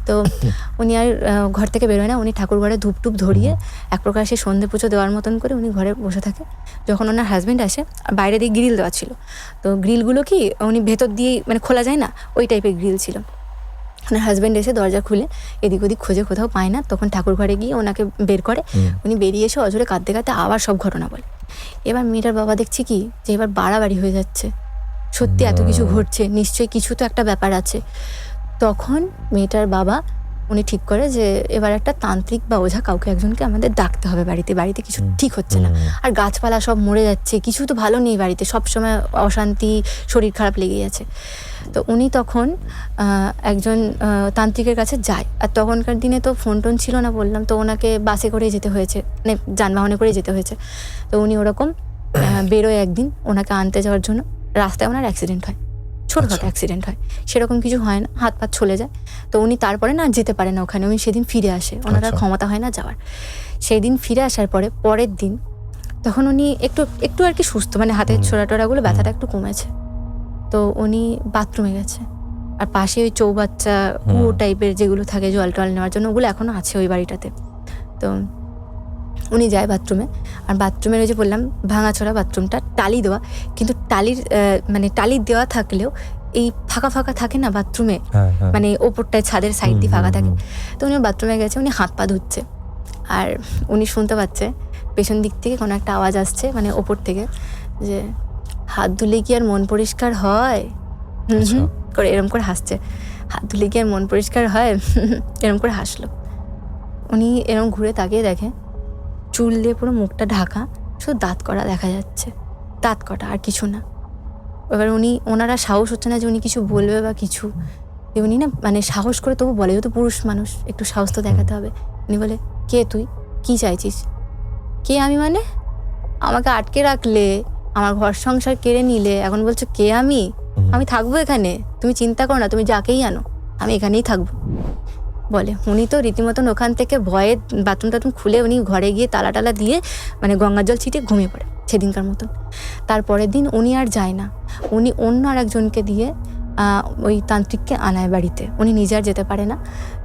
তো উনি আর ঘর থেকে বেরোয় না, উনি ঠাকুর ঘরে ধূপ টুপ ধরিয়ে এক প্রকার সে সন্ধে পুজো দেওয়ার মতন করে উনি ঘরে বসে থাকে। যখন ওনার হাজব্যান্ড আসে, বাইরে দিয়ে গ্রিল দেওয়া ছিল, তো গ্রিলগুলো কি উনি ভেতর দিয়ে মানে খোলা যায় না, ওই টাইপের গ্রিল ছিল। ওনার হাজব্যান্ড এসে দরজা খুলে এদিক ওদিক খোঁজে, কোথাও পায় না, তখন ঠাকুর ঘরে গিয়ে ওনাকে বের করে। উনি বেরিয়ে এসে অঝরে কাঁদতে কাঁদতে আবার সব ঘটনা বলে। এবার মেয়েটার বাবা দেখছে কি, যে এবার বাড়াবাড়ি হয়ে যাচ্ছে, সত্যি এত কিছু ঘটছে, নিশ্চয়ই কিছু তো একটা ব্যাপার আছে। তখন মেয়েটার বাবা উনি ঠিক করে যে এবার একটা তান্ত্রিক বা ওঝা কাউকে একজনকে আমাদের ডাকতে হবে, বাড়িতে কিছু ঠিক হচ্ছে না, আর গাছপালা সব মরে যাচ্ছে, কিছু তো ভালো নেই বাড়িতে, সবসময় অশান্তি, শরীর খারাপ লেগে গেছে। তো উনি তখন একজন তান্ত্রিকের কাছে যায়। আর তখনকার দিনে তো ফোন টোন ছিল না বললাম, তো ওনাকে বাসে করে যেতে হয়েছে, মানে যানবাহনে করে যেতে হয়েছে। তো উনি ওরকম বেরোয় একদিন ওনাকে আনতে যাওয়ার জন্য, রাস্তায় ওনার অ্যাক্সিডেন্ট হয়, ছোটখাটো অ্যাক্সিডেন্ট হয়, সেরকম কিছু হয় না, হাত পা চলে যায়। তো উনি তারপরে না যেতে পারে না ওখানে, উনি সেদিন ফিরে আসে, ওনার আর ক্ষমতা হয় না যাওয়ার। সেই দিন ফিরে আসার পরের দিন তখন উনি একটু আর কি সুস্থ, মানে হাতের ছোড়াটোড়াগুলো ব্যথাটা একটু কমেছে। তো উনি বাথরুমে গেছে, আর পাশে ওই চৌবাচ্চা কুয়ো টাইপের যেগুলো থাকে জল টল নেওয়ার জন্য, ওগুলো এখনও আছে ওই বাড়িটাতে। তো উনি যায় বাথরুমে, আর বাথরুমের ওই যে বললাম ভাঙাচোরা বাথরুমটা, টালি দেওয়া, কিন্তু টালি দেওয়া থাকলেও এই ফাঁকা ফাঁকা থাকে না বাথরুমে, মানে ওপরটায় ছাদের সাইড দিয়ে ফাঁকা থাকে। তো উনি বাথরুমে গেছে, উনি হাত পা ধুচ্ছে, আর উনি শুনতে পাচ্ছে পেছন দিক থেকে কোনো একটা আওয়াজ আসছে, মানে ওপর থেকে, যে হাত ধুলে কি আর মন পরিষ্কার হয়, করে এরম করে হাসছে, হাত ধুলে কি আর মন পরিষ্কার হয়, এরম করে হাসলো। উনি এরম ঘুরে তাকিয়ে দেখে চুল দিয়ে পুরো মুখটা ঢাকা, শুধু দাঁত কটা দেখা যাচ্ছে, দাঁত কটা, আর কিছু না। এবার ওনারা সাহস হচ্ছে না যে উনি কিছু বলবে বা কিছু, উনি না মানে সাহস করে তবু বলে, যেহেতু পুরুষ মানুষ একটু সাহস তো দেখাতে হবে। উনি বলে, কে তুই, কি চাইছিস? কে আমি মানে? আমাকে আটকে রাখলে, আমার ঘর সংসার কেড়ে নিলে, এখন বলছো কে আমি থাকবো এখানে, তুমি চিন্তা করো না, তুমি যাকেই আনো, আমি এখানেই থাকবো বলে। উনি তো রীতিমতন ওখান থেকে ভয়ে বাথরুম টাথরুম খুলে উনি ঘরে গিয়ে তালা টালা দিয়ে মানে গঙ্গার জল ছিটিয়ে ঘুমিয়ে পড়ে সেদিনকার মতন। তারপরের দিন উনি আর যায় না, উনি অন্য আর একজনকে দিয়ে ওই তান্ত্রিককে আনায় বাড়িতে। উনি নিজে আর যেতে পারে না।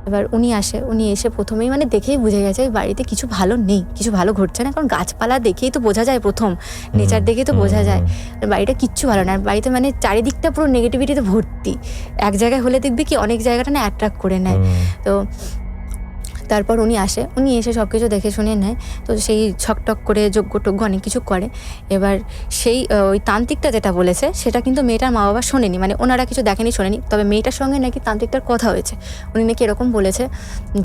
এবার উনি এসে প্রথমেই মানে দেখেই বুঝে গেছে ওই বাড়িতে কিছু ভালো নেই, কিছু ভালো ঘটছে না, কারণ গাছপালা দেখেই তো বোঝা যায়, প্রথম নেচার দেখেই তো বোঝা যায় বাড়িটা কিচ্ছু ভালো না। আর বাড়িতে মানে চারিদিকটা পুরো নেগেটিভিটিতে ভর্তি। এক জায়গায় হলে দেখবি কি অনেক জায়গাটা না অ্যাট্রাক্ট করে নেয়। তো তারপর উনি এসে সব কিছু দেখে শুনে নেয়। তো সেই ছকটক করে যজ্ঞ অনেক কিছু করে। এবার সেই ওই তান্ত্রিকটা যেটা বলেছে সেটা কিন্তু মেয়েটার মা বাবা শোনেনি, মানে ওনারা কিছু দেখেনি শোনেনি। তবে মেয়েটার সঙ্গে নাকি তান্ত্রিকটার কথা হয়েছে। উনি নাকি এরকম বলেছে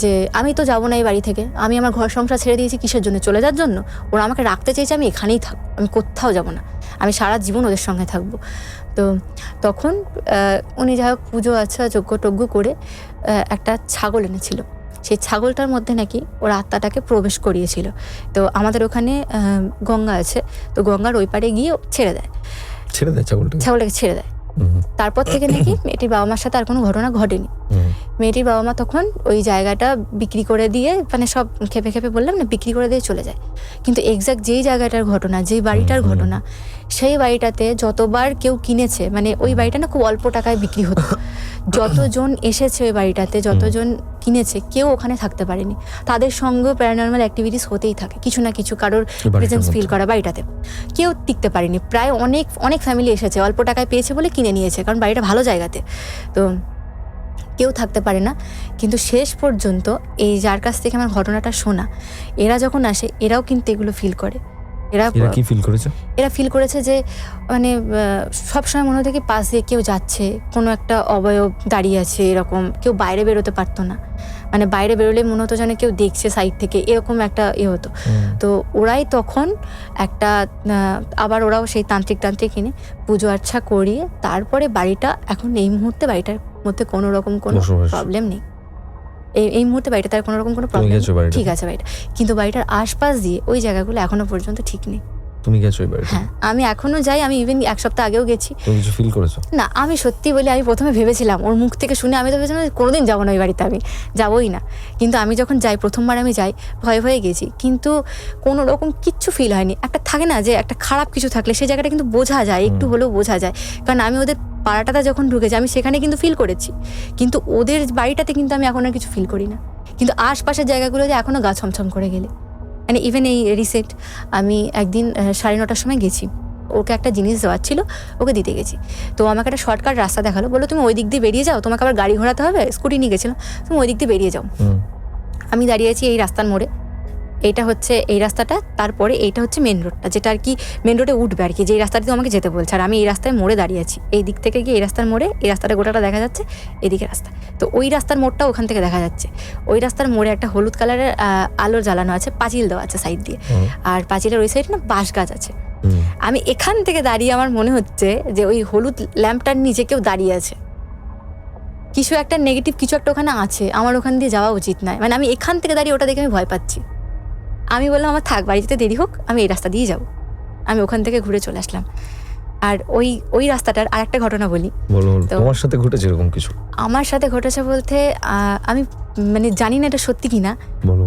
যে আমি তো যাবো না এই বাড়ি থেকে, আমি আমার ঘর সংসার ছেড়ে দিয়েছি কিসের জন্য, চলে যাওয়ার জন্য। ওরা আমাকে রাখতে চেয়েছে, আমি এখানেই থাকবো, আমি কোথাও যাব না, আমি সারা জীবন ওদের সঙ্গে থাকবো। তো তখন উনি যাই হোক পুজো যজ্ঞ করে একটা ছাগল এনেছিল। সেই ছাগলটার মধ্যে নাকি ওর আত্মাটাকে প্রবেশ করিয়েছিল। তো আমাদের ওখানে গঙ্গা আছে, তো গঙ্গার ওই পারে গিয়ে ছেড়ে দেয় ছাগলটাকে ছেড়ে দেয়। তারপর থেকে নাকি মেয়েটির বাবা মার সাথে আর কোনো ঘটনা ঘটেনি। মেয়েটির বাবা মা তখন ওই জায়গাটা বিক্রি করে দিয়ে, মানে সব খেপে বললাম না, বিক্রি করে দিয়ে চলে যায়। কিন্তু এক্স্যাক্ট যেই জায়গাটার ঘটনা, যেই বাড়িটার ঘটনা, সেই বাড়িটাতে যতবার কেউ কিনেছে, মানে ওই বাড়িটা না খুব অল্প টাকায় বিক্রি হতো। যতজন এসেছে ওই বাড়িটাতে, যতজন কিনেছে, কেউ ওখানে থাকতে পারেনি। তাদের সঙ্গেও প্যারানর্মাল অ্যাক্টিভিটিস হতেই থাকে, কিছু না কিছু, কারোর প্রেজেন্স ফিল করা বাড়িটাতে। কেউ টিকতে পারেনি, প্রায় অনেক ফ্যামিলি এসেছে, অল্প টাকায় পেয়েছে বলে কিনে নিয়েছে, কারণ বাড়িটা ভালো জায়গাতে। তো কেউ থাকতে পারে না। কিন্তু শেষ পর্যন্ত এই যার কাছ থেকে আমার ঘটনাটা শোনা, এরা যখন আসে এরাও কিন্তু এগুলো ফিল করে। এরা কি ফিল করেছে? এরা ফিল করেছে যে মানে সবসময় মনে হতো কি পাশ দিয়ে কেউ যাচ্ছে, কোনো একটা অবয়ব দাঁড়িয়ে আছে এরকম। কেউ বাইরে বেরোতে পারতো না, মানে বাইরে বেরোলে মনে হতো যেন কেউ দেখছে সাইড থেকে, এরকম একটা হতো। তো ওরাই তখন একটা আবার ওরাও সেই তান্ত্রিক কিনে পুজো আর্চা করিয়ে তারপরে বাড়িটা, এখন এই মুহূর্তে বাড়িটার মধ্যে কোনো রকম কোনো প্রবলেম নেই। এই মুহূর্তে বাড়িটা তার কোনো রকম কোনো প্রবলেম ঠিক আছে বাড়িটা, কিন্তু বাড়িটার আশপাশ দিয়ে ওই জায়গাগুলো এখনো পর্যন্ত ঠিক নেই। তুমি গেছো ওই বাড়িতে? হ্যাঁ, আমি এখনো যাই। আমি ইভেন এক সপ্তাহ আগেও গেছি। তুমি কিছু ফিল করেছো? না, আমি সত্যি বলি, আমি প্রথমে ভেবেছিলাম, ওর মুখ থেকে শুনে আমি তো ভেবেছিলাম কোনোদিন যাবো না ওই বাড়িতে, আমি যাবোই না। কিন্তু আমি যখন যাই, প্রথমবার আমি যাই, ভয়ে গেছি, কিন্তু কোনো রকম কিচ্ছু ফিল হয়নি। একটা থাকে না যে একটা খারাপ কিছু থাকলে সেই জায়গাটা কিন্তু বোঝা যায়, একটু হলেও বোঝা যায়। কারণ আমি ওদের পাড়াটাতে যখন ঢুকেছি, আমি সেখানে কিন্তু ফিল করেছি, কিন্তু ওদের বাড়িটাতে কিন্তু আমি এখন আর কিছু ফিল করি না। কিন্তু আশপাশের জায়গাগুলো যে এখনো গা ছমছম করে গেলে, মানে ইভেন এই রিসেন্ট আমি একদিন 9:30টার সময় গেছি, ওকে একটা জিনিস দেওয়ার ছিল, ওকে দিতে গেছি। তো আমাকে একটা শর্টকাট রাস্তা দেখালো, বললো তুমি ওই দিক দিয়ে বেরিয়ে যাও, তোমাকে আবার গাড়ি ঘোরাতে হবে, স্কুটি নিয়ে গেছিলাম, তুমি ওই দিক দিয়ে বেরিয়ে যাও। আমি দাঁড়িয়ে আছি এই রাস্তার মোড়ে, এইটা হচ্ছে এই রাস্তাটা, তারপরে এইটা হচ্ছে মেন রোডটা, যেটা আর কি মেন রোডে উঠবে আর কি, যে রাস্তাটা আমাকে যেতে বলছে। আর আমি এই রাস্তায় মোড়ে দাঁড়িয়ে আছি, এই দিক থেকে গিয়ে এই রাস্তার মোড়ে, এই রাস্তাটা গোটাটা দেখা যাচ্ছে, এদিকে রাস্তা। তো ওই রাস্তার মোড়টা ওখান থেকে দেখা যাচ্ছে। ওই রাস্তার মোড়ে একটা হলুদ কালারের আলো জ্বালানো আছে, পাঁচিল দেওয়া আছে সাইড দিয়ে, আর পাঁচিলের ওই সাইডে না বাঁশ গাছ আছে। আমি এখান থেকে দাঁড়িয়ে আমার মনে হচ্ছে যে ওই হলুদ ল্যাম্পটার নিচে কেউ দাঁড়িয়ে আছে, কিছু একটা নেগেটিভ কিছু একটা ওখানে আছে, আমার ওখান দিয়ে যাওয়া উচিত নয়। মানে আমি এখান থেকে দাঁড়িয়ে ওটা দেখে আমি ভয় পাচ্ছি। আমি বললাম আমার থাক, বাড়ি যেতে দেরি হোক, আমি এই রাস্তা দিয়ে যাবো। আমি ওখান থেকে ঘুরে চলে আসলাম। আর ওই রাস্তাটার আর একটা ঘটনা বলি। তোমার সাথে ঘটেছে এরকম কিছু? আমার সাথে ঘটেছে বলতে আমি মানে জানি না এটা সত্যি কিনা,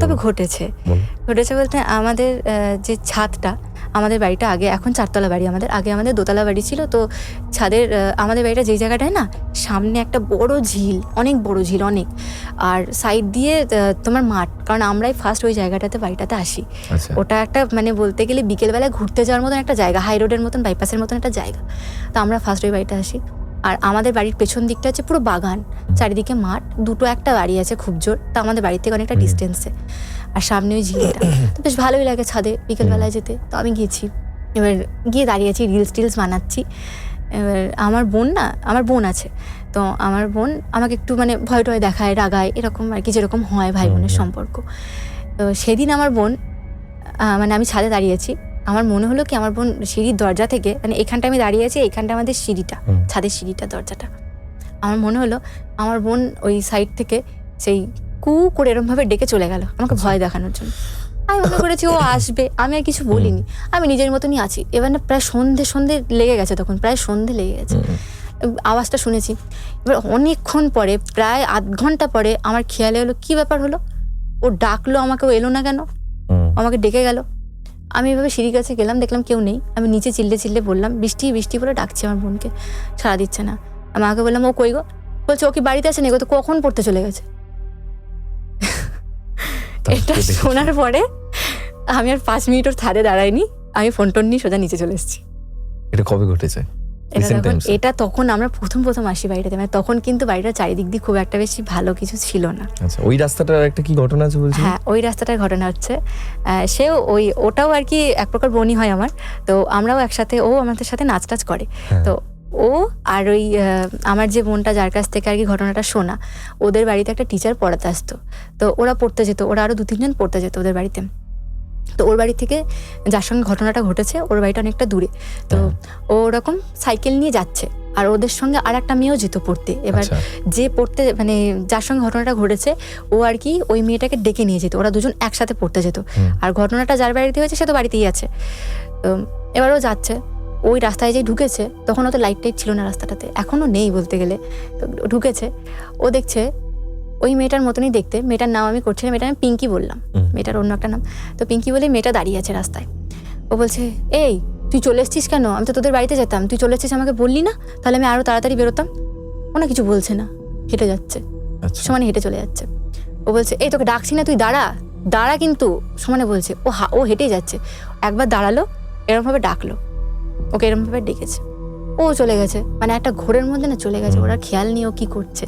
তবে ঘটেছে বলতে আমাদের যে ছাদটা, আমাদের বাড়িটা আগে, এখন 4তলা বাড়ি আমাদের, আগে আমাদের 2তলা বাড়ি ছিল। তো ছাদের আমাদের বাড়িটা যেই জায়গাটায় না, সামনে একটা বড় ঝিল, অনেক বড় ঝিল, অনেক, আর সাইড দিয়ে তোমার মাঠ, কারণ আমরাই ফার্স্ট ওই জায়গাটাতে বাড়িটাতে আসি। ওটা একটা মানে বলতে গেলে বিকেলবেলায় ঘুরতে যাওয়ার মতন একটা জায়গা, হাই রোডের মতন, বাইপাসের মতন একটা জায়গা। তো আমরা ফার্স্ট ওই বাড়িটা আসি। আর আমাদের বাড়ির পেছন দিকটা হচ্ছে পুরো বাগান, চারিদিকে মাঠ, দুটো একটা বাড়ি আছে খুব জোর, তা আমাদের বাড়ির থেকে অনেকটা ডিস্টেন্সে, আর সামনে ওই ঝিলটা। তো বেশ ভালোই লাগে ছাদে বিকেলবেলায় যেতে। তো আমি গেছি, এবার গিয়ে দাঁড়িয়েছি, রিলস বানাচ্ছি। এবার আমার বোন আছে, তো আমার বোন আমাকে একটু মানে ভয় টয় দেখায়, রাগায়, এরকম আর কি, যেরকম হয় ভাই বোনের সম্পর্ক। তো সেদিন আমার বোন, মানে আমি ছাদে দাঁড়িয়েছি, আমার মনে হলো কি আমার বোন সিঁড়ির দরজা থেকে, মানে এখানটা আমি দাঁড়িয়ে আছি, এইখানটা আমাদের সিঁড়িটা, ছাদের সিঁড়িটা, দরজাটা, আমার মনে হলো আমার বোন ওই সাইড থেকে সেই কু করে এরকমভাবে ডেকে চলে গেল আমাকে ভয় দেখানোর জন্য। আমি মনে করেছি ও আসবে, আমি আর কিছু বলিনি, আমি নিজের মতনই আছি। এবার না প্রায় সন্ধে লেগে গেছে, তখন প্রায় সন্ধে লেগে গেছে, আওয়াজটা শুনেছি। এবার অনেকক্ষণ পরে, প্রায় আধ ঘন্টা পরে আমার খেয়ালে হলো কি ব্যাপার হলো, ও ডাকলো আমাকে, ও এলো না কেন, আমাকে ডেকে গেল। আমি এভাবে সিঁড়ি কাছে গেলাম, দেখলাম কেউ নেই। আমি নিচে চিল্লে বললাম, বৃষ্টি বলে ডাকছি আমার বোনকে, সাড়া দিচ্ছে না। মাকে বললাম ও কই গো, বলছে ও কি বাড়িতে আছে নাকি, ও তো কখন পড়তে চলে গেছে। এটা শোনার পরে আমি আর 5 মিনিট ওর ছাদে দাঁড়াইনি, আমি ফোন টোন নিয়ে সোজা নিচে চলে এসেছি। এটা কবে ঘটেছে? এটা তখন আমরা প্রথম আসি বাড়িটাতে, মানে তখন কিন্তু বাড়িটা চারিদিক দিয়ে খুব একটা বেশি ভালো কিছু ছিল না। আচ্ছা, ওই রাস্তাটার একটা কি ঘটনা আছে বলছি? হ্যাঁ, ওই রাস্তাটার ঘটনা হচ্ছে সেও ওটাও আর কি এক প্রকার বোনই হয় আমার। তো আমরাও একসাথে, ও আমাদের সাথে নাচ টাচ করে। তো ও আর ওই আমার যে বোনটা যার কাছ থেকে আর কি ঘটনাটা শোনা, ওদের বাড়িতে একটা টিচার পড়াতে আসতো। তো ওরা পড়তে যেত, ওরা আরো 2-3 জন পড়তে যেত ওদের বাড়িতে। তো ওর বাড়ি থেকে যার সঙ্গে ঘটনাটা ঘটেছে ওর বাড়িটা অনেকটা দূরে। তো ও ওরকম সাইকেল নিয়ে যাচ্ছে, আর ওদের সঙ্গে আর একটা মেয়েও যেত পড়তে। এবার যে পড়তে মানে যার সঙ্গে ঘটনাটা ঘটেছে ও আর কি ওই মেয়েটাকে ডেকে নিয়ে যেত, ওরা দুজন একসাথে পড়তে যেত। আর ঘটনাটা যার বাড়িতে হয়েছে সে তো বাড়িতেই আছে। তো এবার ও যাচ্ছে, ওই রাস্তায় যে ঢুকেছে তখন ও তো লাইট টাইট ছিল না রাস্তাটাতে, এখনো নেই বলতে গেলে। তো ঢুকেছে, ও দেখছে ওই মেয়েটার মতনই দেখতে, মেয়েটার নাম আমি করছিলাম, মেয়েটার আমি পিঙ্কি বললাম, মেয়েটার অন্য একটা নাম। তো পিঙ্কি বলে মেয়েটা দাঁড়িয়ে আছে রাস্তায়। ও বলছে এই তুই চলে এসছিস কেন, আমি তো তোদের বাড়িতে যেতাম, তুই চলে এসছিস আমাকে বললি না, তাহলে আমি আরো তাড়াতাড়ি বেরোতাম। ও না কিছু বলছে না, হেঁটে যাচ্ছে, সমানে হেঁটে চলে যাচ্ছে। ও বলছে এই তোকে ডাকছি না, তুই দাঁড়া দাঁড়া, কিন্তু সমানে বলছে। ও হেঁটেই যাচ্ছে, একবার দাঁড়ালো, এরমভাবে ডাকলো, ওকে এরমভাবে ডেকেছে, ও চলে গেছে। মানে একটা ঘোরের মধ্যে না চলে গেছে, ওরা খেয়াল নিয়ে ও কি করছে।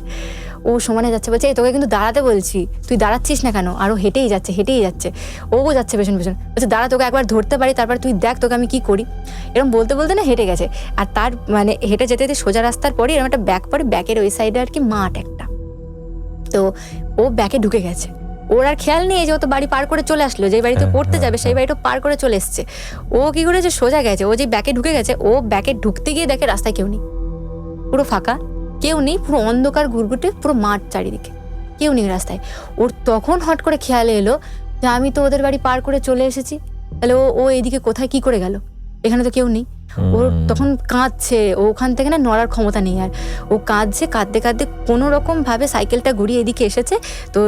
ও সমানে যাচ্ছে, বলছে এই তোকে কিন্তু দাঁড়াতে বলছি, তুই দাঁড়াচ্ছিস না কেন, আরও হেঁটেই যাচ্ছে। ও যাচ্ছে পেছন পেছন, বলছে দাঁড়া তোকে একবার ধরতে পারি, তারপর তুই দেখ তোকে আমি কি করি। এরকম বলতে বলতে না হেঁটে গেছে। আর তার মানে হেঁটে যেতে যেতে সোজা রাস্তার পরে এরকম একটা ব্যাক পরে, ব্যাকের ওই সাইডে আর কি মাঠ একটা। তো ও ব্যাকে ঢুকে গেছে, ওর আর খেয়াল নেই যে ও তো বাড়ি পার করে চলে আসলো, যে বাড়িতে পড়তে যাবে সেই বাড়িটা পার করে চলে এসছে। ও কি করেছে, সোজা গেছে, ও যে ব্যাকে ঢুকে গেছে, ও ব্যাকে ঢুকতে গিয়ে দেখে রাস্তায় কেউ নেই, পুরো ফাঁকা, কেউ নেই, পুরো অন্ধকার ঘুরঘুটে, পুরো মাঠ চারিদিকে, কেউ নেই রাস্তায়। ওর তখন হট করে খেয়ালে এলো যে আমি তো ওদের বাড়ি পার করে চলে এসেছি, তাহলে ও এদিকে কোথায় কি করে গেল, এখানে তো কেউ নেই। ওর তখন কাঁদছে, ও ওখান থেকে না নড়ার ক্ষমতা নেই আর, ও কাঁদছে, কাঁদতে কাঁদতে কোনো রকম ভাবে সাইকেলটা ঘুরিয়ে এদিকে এসেছে। তো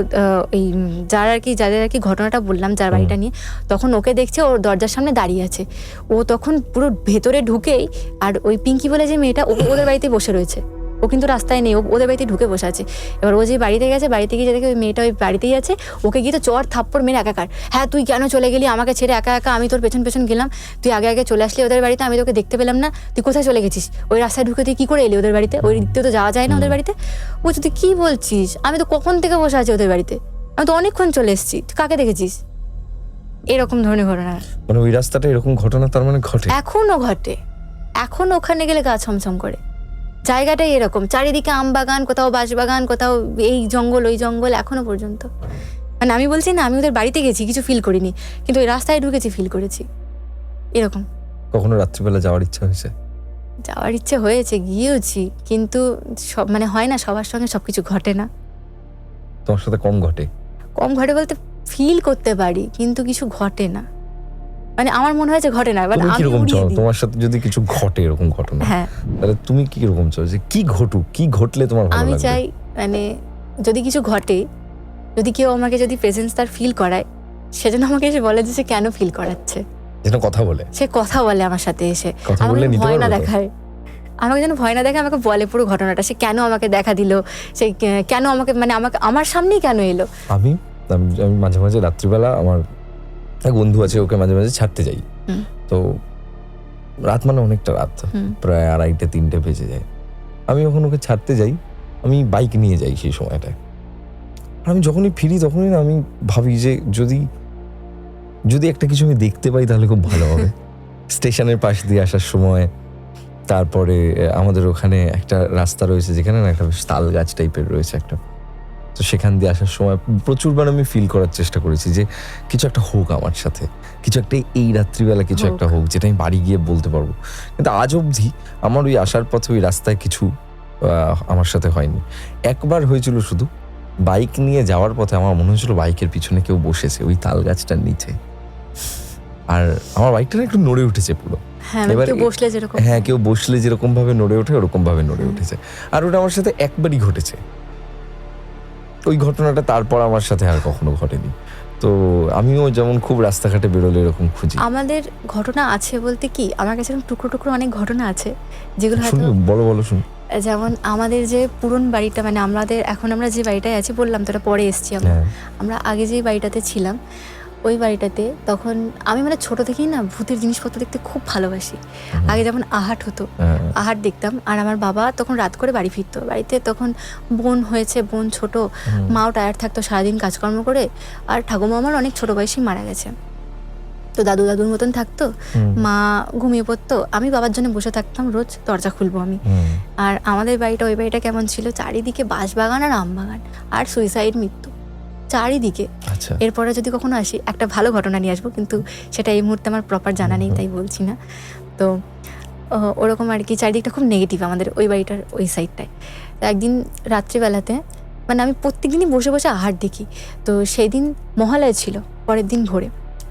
এই যাদের আর কি ঘটনাটা বললাম, যার বাড়িটা নিয়ে, তখন ওকে দেখছে ওর দরজার সামনে দাঁড়িয়ে আছে। ও তখন পুরো ভেতরে ঢুকেই, আর ওই পিঙ্কি বলে যে মেয়েটা, ওদের বাড়িতে বসে রয়েছে, ও কিন্তু রাস্তায় নেই, ওদের বাড়িতে ঢুকে বসে আছে। এবার ও যে বাড়িতে গেছে, বাড়িতে গিয়ে দেখে ওই মেয়েটা ওই বাড়িতেই আছে, ওকে গিয়ে তো চর থাপ্পড় মেরে একাকার। হ্যাঁ তুই কেন চলে গেলি আমাকে ছেড়ে একা একা, আমি তোর পেছন পেছন গেলাম, তুই আগে আগে চলে আসলি ওদের বাড়িতে, আমি তোকে দেখতে পেলাম না, তুই কোথায় চলে গেছিস, ওই রাস্তায় ঢুকে তুই কি করে এলি ওদের বাড়িতে, ওই দিকতে তো যাওয়া যায় না ওদের বাড়িতে। বলছি তুই কি বলছিস, আমি তো কখন থেকে বসে আছি ওদের বাড়িতে, আমি তো অনেকক্ষণ চলে এসেছি, তুই কাকে দেখেছিস। এরকম ধরনের ঘটনা, মানে ওই রাস্তাটা এরকম ঘটনা তার মানে ঘটে, এখনো ঘটে, এখন ওখানে গেলে গা ছমছম করে। জায়গাটাই এরকম, চারিদিকে আম বাগান, কোথাও বাঁশবাগান, কোথাও এই জঙ্গল ওই জঙ্গল, এখনো পর্যন্ত। মানে আমি বলছি না আমি ওদের বাড়িতে গেছি কিছু ফিল করিনি, কিন্তু ওই রাস্তায় ঢুকেছি ফিল করেছি এরকম। কখনো রাত্রিবেলা যাওয়ার ইচ্ছা হয়েছে? যাওয়ার ইচ্ছে হয়েছে, গিয়েওছি, কিন্তু সব মানে হয় না, সবার সঙ্গে সবকিছু ঘটে না। তোমার সাথে কম ঘটে বলতে ফিল করতে পারি, কিন্তু কিছু ঘটে না, মানে আমার মনে হয় যে ঘটে না। তুমি কিরকম চাও তোমার সাথে যদি কিছু ঘটে এরকম ঘটনা, হ্যাঁ, তাহলে তুমি কি রকম চাও যে কি ঘটুক, কি ঘটলে তোমার ভালো লাগবে? আমি চাই মানে যদি কিছু ঘটে, যদি কেউ আমাকে যদি প্রেজেন্স তার ফিল করায়, সেজন্য আমাকে এসে বলে যে সে কেন ফিল করাচ্ছে, যেন কথা বলে, সে কথা বলে আমার সাথে এসে, আমাকে ভয় না দেখায়, আমাকে যেন ভয় না দেখে, আমাকে বলে পুরো ঘটনাটা, সে কেন আমাকে দেখা দিল, সে কেন আমাকে মানে আমাকে আমার সামনেই কেন এলো। আমি মাঝে মাঝে রাত্রিবেলা আমার এক বন্ধু আছে, ওকে মাঝে মাঝে ছাড়তে যাই। তো রাত মানে অনেকটা রাত, প্রায় 2:30-3টে বেজে যায়। আমি যখন ওকে ছাড়তে যাই, আমি বাইক নিয়ে যাই সেই সময়টায়। আমি যখনই ফিরি তখনই না আমি ভাবি যে যদি একটা কিছু আমি দেখতে পাই তাহলে খুব ভালো হবে। স্টেশনের পাশ দিয়ে আসার সময়, তারপরে আমাদের ওখানে একটা রাস্তা রয়েছে যেখানে না একটা তাল গাছ টাইপের রয়েছে একটা, তো সেখান দিয়ে আসার সময় প্রচুরবার আমি ফিল করার চেষ্টা করেছি যে কিছু একটা হোক আমার সাথে, কিছু একটা এই রাত্রিবেলা কিছু একটা হোক যেটা আমি বাড়ি গিয়ে বলতে পারবো। কিন্তু আজ অবধি আমার ওই আসার পথে ওই রাস্তায় কিছু আমার সাথে হয়নি। একবার হয়েছিল শুধু, বাইক নিয়ে যাওয়ার পথে আমার মনে হয়েছিল বাইকের পিছনে কেউ বসেছে ওই তাল গাছটার নিচে, আর আমার বাইকটা না একটু নড়ে উঠেছে পুরো। এবার কেউ বসলে যেরকম ভাবে নড়ে ওঠে ওরকম ভাবে নড়ে উঠেছে। আর ওটা আমার সাথে একবারই ঘটেছে, ওই ঘটনাটা তারপর আমার সাথে আর কখনো ঘটেনি। তো আমিও যেমন খুব রাস্তাঘাটে বেরোলে এরকম খুঁজি। আমাদের ঘটনা আছে বলতে কি, আমার কাছে টুকরো টুকরো অনেক ঘটনা আছে যেগুলো বলো শুনি। যেমন আমাদের যে পুরন বাড়িটা, মানে আমরা যে বাড়িটায় আছি, বললাম তো, এটা পরে এসছি আমরা। হ্যাঁ। আমরা আগে যে বাড়িটাতে ছিলাম, ওই বাড়িটাতে তখন আমি মানে ছোট থেকেই না ভূতের জিনিসপত্র দেখতে খুব ভালোবাসি। আগে যেমন আহাট হতো, আহাট দেখতাম। আর আমার বাবা তখন রাত করে বাড়ি ফিরতো, বাড়িতে তখন বোন হয়েছে, বোন ছোট, মাও টায়ার্ড থাকতো সারাদিন কাজকর্ম করে। আর ঠাকুমা আমার অনেক ছোট বয়সেই মারা গেছে, তো দাদুর মতন থাকতো, মা ঘুমিয়ে পড়তো, আমি বাবার জন্য বসে থাকতাম, রোজ দরজা খুলবো আমি। আর আমাদের বাড়িটা, ওই বাড়িটা কেমন ছিল, চারিদিকে বাঁশবাগান আর আমবাগান আর সুইসাইড মৃত্যু চারিদিকে। আচ্ছা। এরপরে যদি কখনো আসি একটা ভালো ঘটনা নিয়ে আসবো, কিন্তু সেটা এই মুহূর্তে আমার প্রপার জানা নেই, তাই বলছি না। তো ওরকম আর কি, চারিদিকটা খুব নেগেটিভ আমাদের ওই বাড়িটার ওই সাইডটায়। তো একদিন রাত্রিবেলাতে, মানে আমি প্রত্যেকদিনই বসে বসে আহার দেখি, তো সেই দিন মহালয়া ছিল, পরের দিন ভোরে।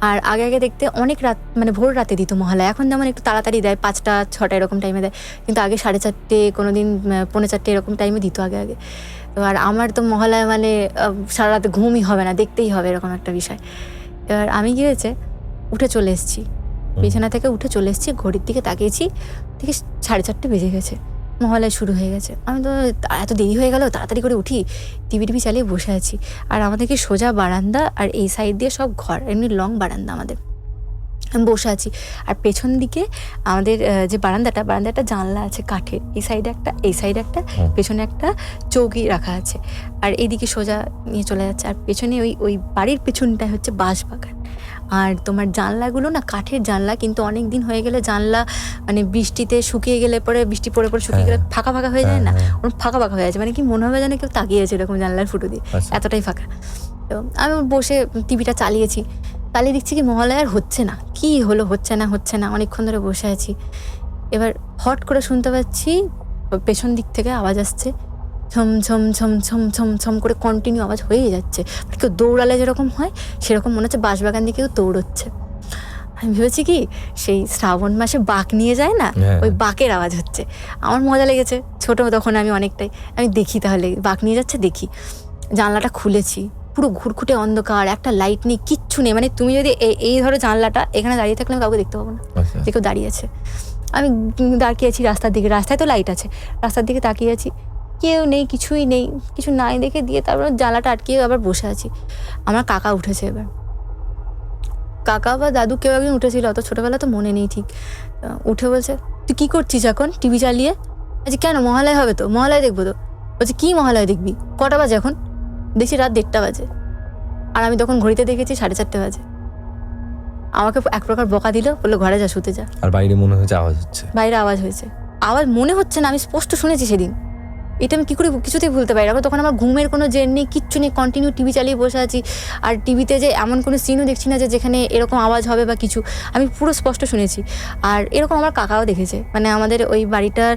আর আগে দেখতে অনেক রাত, মানে ভোর রাতে দিত মহালয়া। এখন যেমন একটু তাড়াতাড়ি দেয়, 5টা 6টা এরকম টাইমে দেয়, কিন্তু আগে 4:30, কোনো দিন 4:45 এরকম টাইমে দিত আগে। তো আর আমার তো মহালয়া মানে সারা রাতে ঘুমই হবে না, দেখতেই হবে, এরকম একটা বিষয়। এবার আমি কি হয়েছে, উঠে চলে এসেছি, বিছানা থেকে উঠে চলে এসেছি, ঘড়ির দিকে তাকিয়েছি, দেখি 4:30 বেজে গেছে, মহালয়া শুরু হয়ে গেছে। আমি তো এত দেরি হয়ে গেল, তাড়াতাড়ি করে উঠি, টিভি চালিয়ে বসে আছি। আর আমাদেরকে সোজা বারান্দা, আর এই সাইড দিয়ে সব ঘর, এমনি লং বারান্দা আমাদের। আমি বসে আছি, আর পেছন দিকে আমাদের যে বারান্দাটা জানলা আছে কাঠের, এই সাইডে একটা পেছনে একটা চৌকি রাখা আছে, আর এইদিকে সোজা নিয়ে চলে যাচ্ছে। আর পেছনে ওই বাড়ির পেছনটায় হচ্ছে বাঁশবাগান। আর তোমার জানলাগুলো না কাঠের জানলা, কিন্তু অনেক দিন হয়ে গেলে জানলা মানে বৃষ্টিতে শুকিয়ে গেলে, পরে বৃষ্টি পড়ে শুকিয়ে গেলে ফাঁকা হয়ে যায় না, ওরকম ফাঁকা হয়ে আছে, মানে কি মনে হবে যেন কেউ তাকিয়েছে এরকম জানলার ফুটো দিয়ে, এতটাই ফাঁকা। তো আমি বসে টিভিটা চালিয়ে দেখছি কি মহালয়া আর হচ্ছে না, কি হলো, হচ্ছে না, অনেকক্ষণ ধরে বসে আছি। এবার হট করে শুনতে পাচ্ছি পেছন দিক থেকে আওয়াজ আসছে, ঝম ঝম ঝম ঝম ঝম ঝম করে কন্টিনিউ আওয়াজ হয়েই যাচ্ছে। কেউ দৌড়ালে যেরকম হয় সেরকম মনে হচ্ছে বাঁশবাগান দিয়ে কেউ দৌড়চ্ছে। আমি ভেবেছি কি, সেই শ্রাবণ মাসে বাঁক নিয়ে যায় না, ওই বাঁকের আওয়াজ হচ্ছে। আমার মজা লেগেছে, ছোট তখন আমি অনেকটাই, আমি দেখি তাহলে বাঁক নিয়ে যাচ্ছে। দেখি জানলাটা খুলেছি, পুরো ঘুরঘুটে অন্ধকার, একটা লাইট নেই, কিচ্ছু নেই। মানে তুমি যদি এই ধরো জানলাটা, এখানে দাঁড়িয়ে থাকলে আমি কাউকে দেখতে পাবো না যে কেউ দাঁড়িয়ে আছে। আমি তাকিয়ে আছি রাস্তার দিকে, রাস্তায় তো লাইট আছে, রাস্তার দিকে তাকিয়ে আছি, কেউ নেই, কিছুই নেই, কিছু নাই দেখে দিয়ে তারপর জানলাটা আটকিয়ে আবার বসে আছি। আমার কাকা উঠেছে, এবার কাকা বা দাদু কেউ একজন উঠেছিল, অত ছোটবেলা তো মনে নেই ঠিক। উঠে বলছে, তুই কি করছিস এখন টিভি চালিয়ে? আচ্ছা কেন, মহালয়া হবে তো, মহালয়া দেখবো তো। বলছে কি মহালয়া দেখবি, কটা বাজে এখন? দেখছি রাত 1:30 বাজে। আর আমি তখন ঘড়িতে দেখেছি 4:30 বাজে। আমাকে এক প্রকার বকা দিল, বললো ঘরে যা, শুতে যা। আর বাইরে মনে হচ্ছে আওয়াজ হচ্ছে, বাইরে আওয়াজ হয়েছে, আওয়াজ মনে হচ্ছে না, আমি স্পষ্ট শুনেছি সেদিন। এটা আমি কি করে কিছুতেই ভুলতে পারি। আবার তখন আমার ঘুমের কোনো জের নেই, কিচ্ছু নেই, কন্টিনিউ টিভি চালিয়ে বসে আছি। আর টিভিতে যে এমন কোনো সিনও দেখছি না যে যেখানে এরকম আওয়াজ হবে বা কিছু, আমি পুরো স্পষ্ট শুনেছি। আর এরকম আমার কাকাও দেখেছে, মানে আমাদের ওই বাড়িটার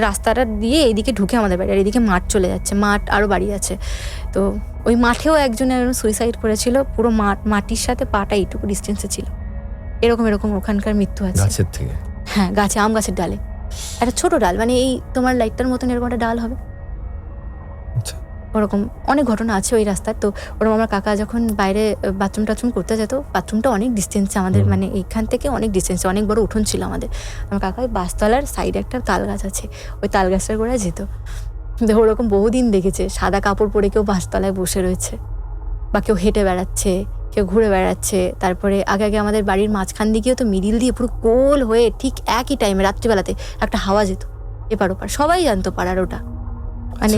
রাস্তাটা দিয়ে এইদিকে ঢুকে আমাদের বাড়ি, আর এইদিকে মাঠ চলে যাচ্ছে, মাঠ আরও বাড়ি আছে। তো ওই মাঠেও একজন সুইসাইড করেছিল, পুরো মাটির সাথে পাটা এইটুকু ডিস্টেন্সে ছিল। এরকম ওখানকার মৃত্যু আছে গাছের থেকে। হ্যাঁ, গাছে, আম গাছের ডালে, একটা ছোট ডাল, মানে এই তোমার লাইটটার মতন এরকম একটা ডাল হবে। ওরকম অনেক ঘটনা আছে ওই রাস্তার। তো ওরকম আমার কাকা যখন বাইরে বাথরুম করতে যেত, বাথরুমটা অনেক ডিস্টেন্সে আমাদের, মানে এইখান থেকে অনেক ডিস্টেন্সে, অনেক বড় উঠোন ছিল আমাদের। আমার কাকা ওই বাসতলার সাইডে একটা তাল গাছ আছে, ওই তাল গাছটার গোড়ায় যেত। ওরকম বহুদিন দেখেছে, সাদা কাপড় পরে কেউ বাসতলায় বসে রয়েছে, বা কেউ হেঁটে বেড়াচ্ছে, কেউ ঘুরে বেড়াচ্ছে। তারপরে আগে আমাদের বাড়ির মাঝখান দিকেও তো মিডিল দিয়ে পুরো গোল হয়ে ঠিক একই টাইমে রাত্রিবেলাতে একটা হাওয়া যেত এপার ওপার, সবাই জানতো পাড়ার ওটা, মানে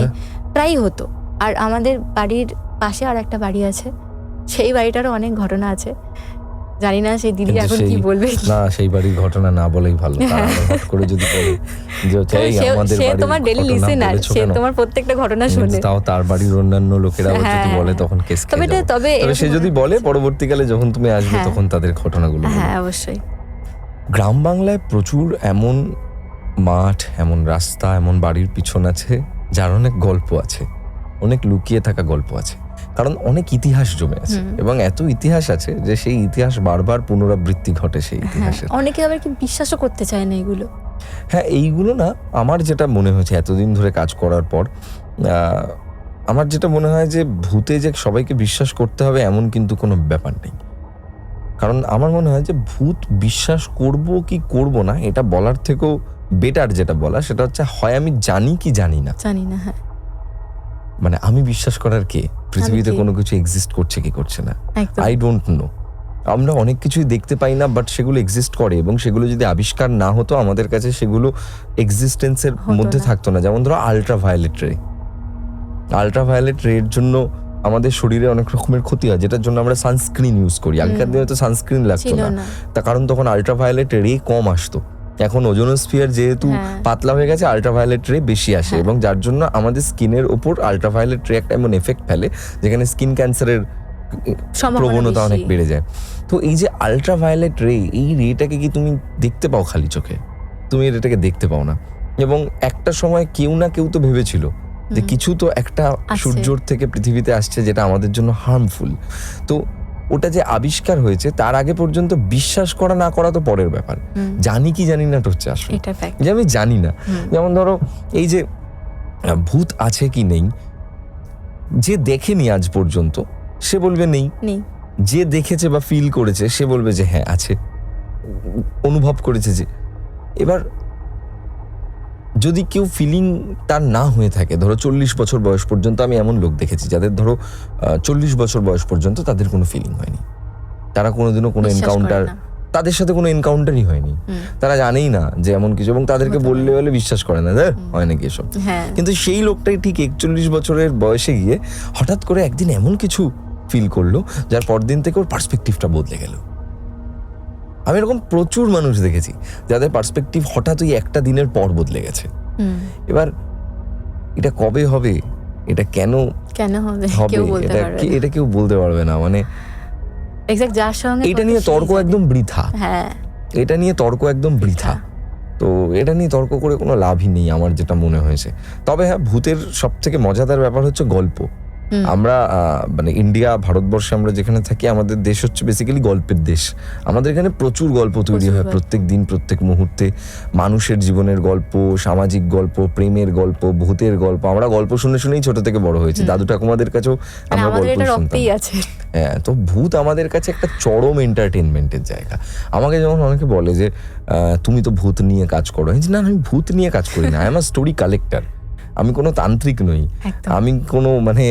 প্রায়ই হতো। আর আমাদের বাড়ির পাশে আর একটা বাড়ি আছে, সেই বাড়িটারও অনেক ঘটনা আছে। জানি না সেই দিদি এখন কি বলবে। না, সেই বাড়ির ঘটনা না বলেই ভালো, হট করে যদি বলে যে আমাদের সে তোমার ডেইলি লিসেনার, সে তোমার প্রত্যেকটা ঘটনা শুনে, তাও তার বাড়ির অন্যান্য লোকেরা যদি বলে তখন কেস খেয়ে যাবে। তবে সে যদি বলে পরবর্তীকালে যখন তুমি আসবে তখন তাদের ঘটনাগুলো, হ্যাঁ অবশ্যই। গ্রাম বাংলায় প্রচুর এমন মাঠ, এমন রাস্তা, এমন বাড়ির পিছন আছে যার অনেক গল্প আছে, অনেক লুকিয়ে থাকা গল্প আছে, কারণ অনেক ইতিহাস জমে আছে এবং এত ইতিহাস আছে যে সেই ইতিহাস বারবার পুনরাবৃত্তি ঘটে সেই ইতিহাসের। অনেকে আবার কি বিশ্বাসও করতে চায় না এগুলো। হ্যাঁ, এইগুলো না, আমার যেটা মনে হয়েছে এতদিন ধরে কাজ করার পর, আমার যেটা মনে হয় যে ভূতে যে সবাইকে বিশ্বাস করতে হবে এমন কিন্তু কোনো ব্যাপার নেই। কারণ আমার মনে হয় যে ভূত বিশ্বাস করব কি করব না এটা বলার থেকেও বেটার যেটা বলা সেটা হচ্ছে হয় আমি জানি কি জানি না, জানি না। হ্যাঁ, মানে আমি বিশ্বাস করার কে পৃথিবীতে কে? কোনো কিছু এক্সিস্ট করছে কি করছে না, একদম। I don't know. আমরা অনেক কিছুই দেখতে পাই না, বাট সেগুলো এক্সিস্ট করে, এবং সেগুলো যদি আবিষ্কার না হতো আমাদের কাছে সেগুলো এক্সিস্টেন্সের হতো মধ্যে না। থাকতো না। যেমন ধরো আল্ট্রাভায়োলেট রে এর জন্য আমাদের শরীরে অনেক রকমের ক্ষতি হয়, যেটার জন্য আমরা সানস্ক্রিন ইউজ করি। আগেকার দিনে তো সানস্ক্রিন লাগতো ছিল না, না। তার কারণ তখন আল্ট্রাভায়োলেট রে কম আসতো। এখন ওজোনোস্ফিয়ার যেহেতু হ্যাঁ। পাতলা হয়ে গেছে, আল্ট্রাভায়োলেট রে বেশি আসে, হ্যাঁ। এবং যার জন্য আমাদের স্কিনের ওপর আল্ট্রাভায়োলেট রে একটা এমন এফেক্ট ফেলে যেখানে স্কিন ক্যান্সারের সম্ভাবনা প্রবণতা অনেক বেশি। বেড়ে যায়। তো এই যে আল্ট্রাভায়োলেট রে, এই রেটাকে কি তুমি দেখতে পাও খালি চোখে? তুমি এটাকে দেখতে পাও না। এবং একটা সময় কেউ না কেউ তো ভেবেছিল যে কিছু তো একটা সূর্যর থেকে পৃথিবীতে আসছে যেটা আমাদের জন্য হার্মফুল। তো ওটা যে আবিষ্কার হয়েছে তার আগে পর্যন্ত বিশ্বাস করা না করা তো পরের ব্যাপার, জানি কি জানি না এটা হচ্ছে আসলে, এটা fact। যে আমি জানি না। যেমন ধরো এই যে ভূত আছে কি নেই, যে দেখেনি আজ পর্যন্ত সে বলবে নেই, নেই। যে দেখেছে বা ফিল করেছে সে বলবে যে হ্যাঁ আছে, অনুভব করেছে যে। এবার যদি কেউ ফিলিং তার না হয়ে থাকে, ধরো 40 বছর বয়স পর্যন্ত আমি এমন লোক দেখেছি যাদের ধরো 40 বছর বয়স পর্যন্ত তাদের কোনো ফিলিং হয়নি, তারা কোনোদিনও কোনো বিশ্বাস করে এনকাউন্টার, না। তাদের সাথে কোনো এনকাউন্টারই হয়নি, তারা জানেই না যে এমন কিছু, এবং তাদেরকে বললে বলে বিশ্বাস করে না, হয় নাকি এসব। হ্যাঁ, কিন্তু সেই লোকটাই ঠিক 41 বছরের বয়সে গিয়ে হঠাৎ করে একদিন এমন কিছু ফিল করলো যার পরদিন থেকে ওর পার্সপেক্টিভটা বদলে গেল। আমি এরকম প্রচুর মানুষ দেখেছি যাদের পার্সপেক্টিভ হঠাৎ ওই একটা দিনের পর বদলে গেছে। এবার এটা কবে হবে, এটা কেন কেন হবে হবে, কেউ বলতে পারবে না। এটা কেউ বলতে পারবে না। মানে এক্স্যাক্ট যার সঙ্গে এটা কথা নিয়ে সেই তর্ক জানে। একদম বৃথা, হ্যাঁ, এটা নিয়ে তর্ক একদম বৃথা। তো এটা নিয়ে তর্ক করে কোনো লাভই নেই আমার যেটা মনে হয়েছে। তবে হ্যাঁ, ভূতের সব থেকে মজাদার ব্যাপার হচ্ছে গল্প। আমরা মানে ইন্ডিয়া, ভারতবর্ষে আমরা যেখানে থাকি, আমাদের দেশ হচ্ছে বেসিক্যালি গল্পের দেশ। আমাদের এখানে প্রচুর গল্প তৈরি হয় প্রত্যেক দিন, প্রত্যেক মুহূর্তে। মানুষের জীবনের গল্প, সামাজিক গল্প, প্রেমের গল্প, ভূতের গল্প। আমরা গল্প শুনে শুনেই ছোট থেকে বড় হয়েছি। দাদু ঠাকুমাদের কাছেও মানে আমরা আমাদের গল্প এটা শুনতাম। রক্তেই আছে। হ্যাঁ, তো ভূত আমাদের কাছে একটা চরম এন্টারটেনমেন্টের জায়গা। আমাকে যেমন অনেকে বলে যে তুমি তো ভূত নিয়ে কাজ করো, না আমি ভূত নিয়ে কাজ করি না, I am a story collector. আমি কোনো তান্ত্রিক নই, একদম। আমি কোনো মানে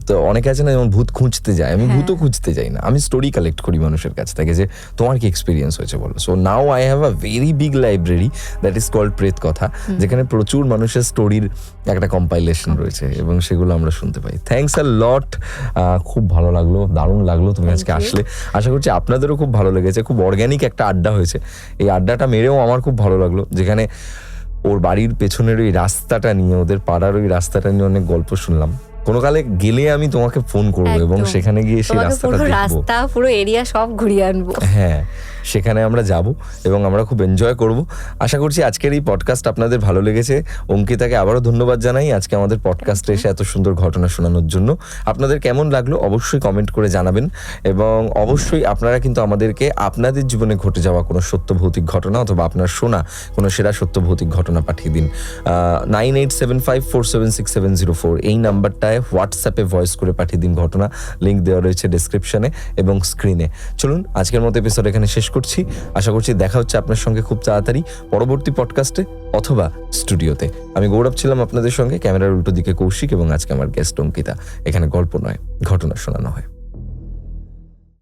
তো অনেকে আছে না যেমন ভূত খুঁজতে যায়, আমি ভূতও খুঁজতে যাই না, আমি স্টোরি কালেক্ট করি মানুষের কাছ থেকে যে তোমার কি এক্সপিরিয়েন্স হয়েছে বলো। So now I have a very big library that is called প্রেত কথা, যেখানে প্রচুর মানুষের স্টোরির একটা কম্পাইলেশন রয়েছে এবং সেগুলো আমরা শুনতে পাই। থ্যাঙ্কস আ লট, খুব ভালো লাগলো, দারুণ লাগলো তুমি আজকে আসলে। আশা করছি আপনাদেরও খুব ভালো লেগেছে। খুব অর্গ্যানিক একটা আড্ডা হয়েছে। এই আড্ডাটা মেরেও আমার খুব ভালো লাগলো, যেখানে ওর বাড়ির পেছনের ওই রাস্তাটা নিয়ে, ওদের পাড়ার ওই রাস্তাটা নিয়ে অনেক গল্প শুনলাম। কোনো কালে গেলে আমি তোমাকে ফোন করবো এবং একদম। সেখানে গিয়ে সেই তোমাকে রাস্তাটা পুরো দেখবো। রাস্তা, পুরো এরিয়া সব ঘুরিয়ে আনবো। হ্যাঁ, সেখানে আমরা যাব এবং আমরা খুব এনজয় করব। আশা করছি আজকের এই পডকাস্ট আপনাদের ভালো লেগেছে। অঙ্কিতাকে আবারও ধন্যবাদ জানাই আজকে আমাদের পডকাস্টে এসে এত সুন্দর ঘটনা শোনানোর জন্য। আপনাদের কেমন লাগলো অবশ্যই কমেন্ট করে জানাবেন, এবং অবশ্যই আপনারা কিন্তু আমাদেরকে আপনাদের জীবনে ঘটে যাওয়া কোনো সত্য ভৌতিক ঘটনা অথবা আপনার শোনা কোনো সেরা সত্য ভৌতিক ঘটনা পাঠিয়ে দিন 9875476704 এই নাম্বারটায় হোয়াটসঅ্যাপে ভয়েস করে পাঠিয়ে দিন ঘটনা। লিঙ্ক দেওয়া রয়েছে ডেসক্রিপশনে এবং স্ক্রিনে। চলুন আজকের মতো এপিসোড এখানে শেষ করছি। আশা করছি দেখা হচ্ছে আপনার সঙ্গে খুব তাড়াতাড়ি পরবর্তী পডকাস্টে অথবা স্টুডিওতে। আমি গৌরব ছিলাম আপনাদের সঙ্গে, ক্যামেরার উল্টো দিকে কৌশিক, এবং আজকে আমার গেস্ট অঙ্কিতা। এখানে গল্প নয়, ঘটনা শোনানো হয়।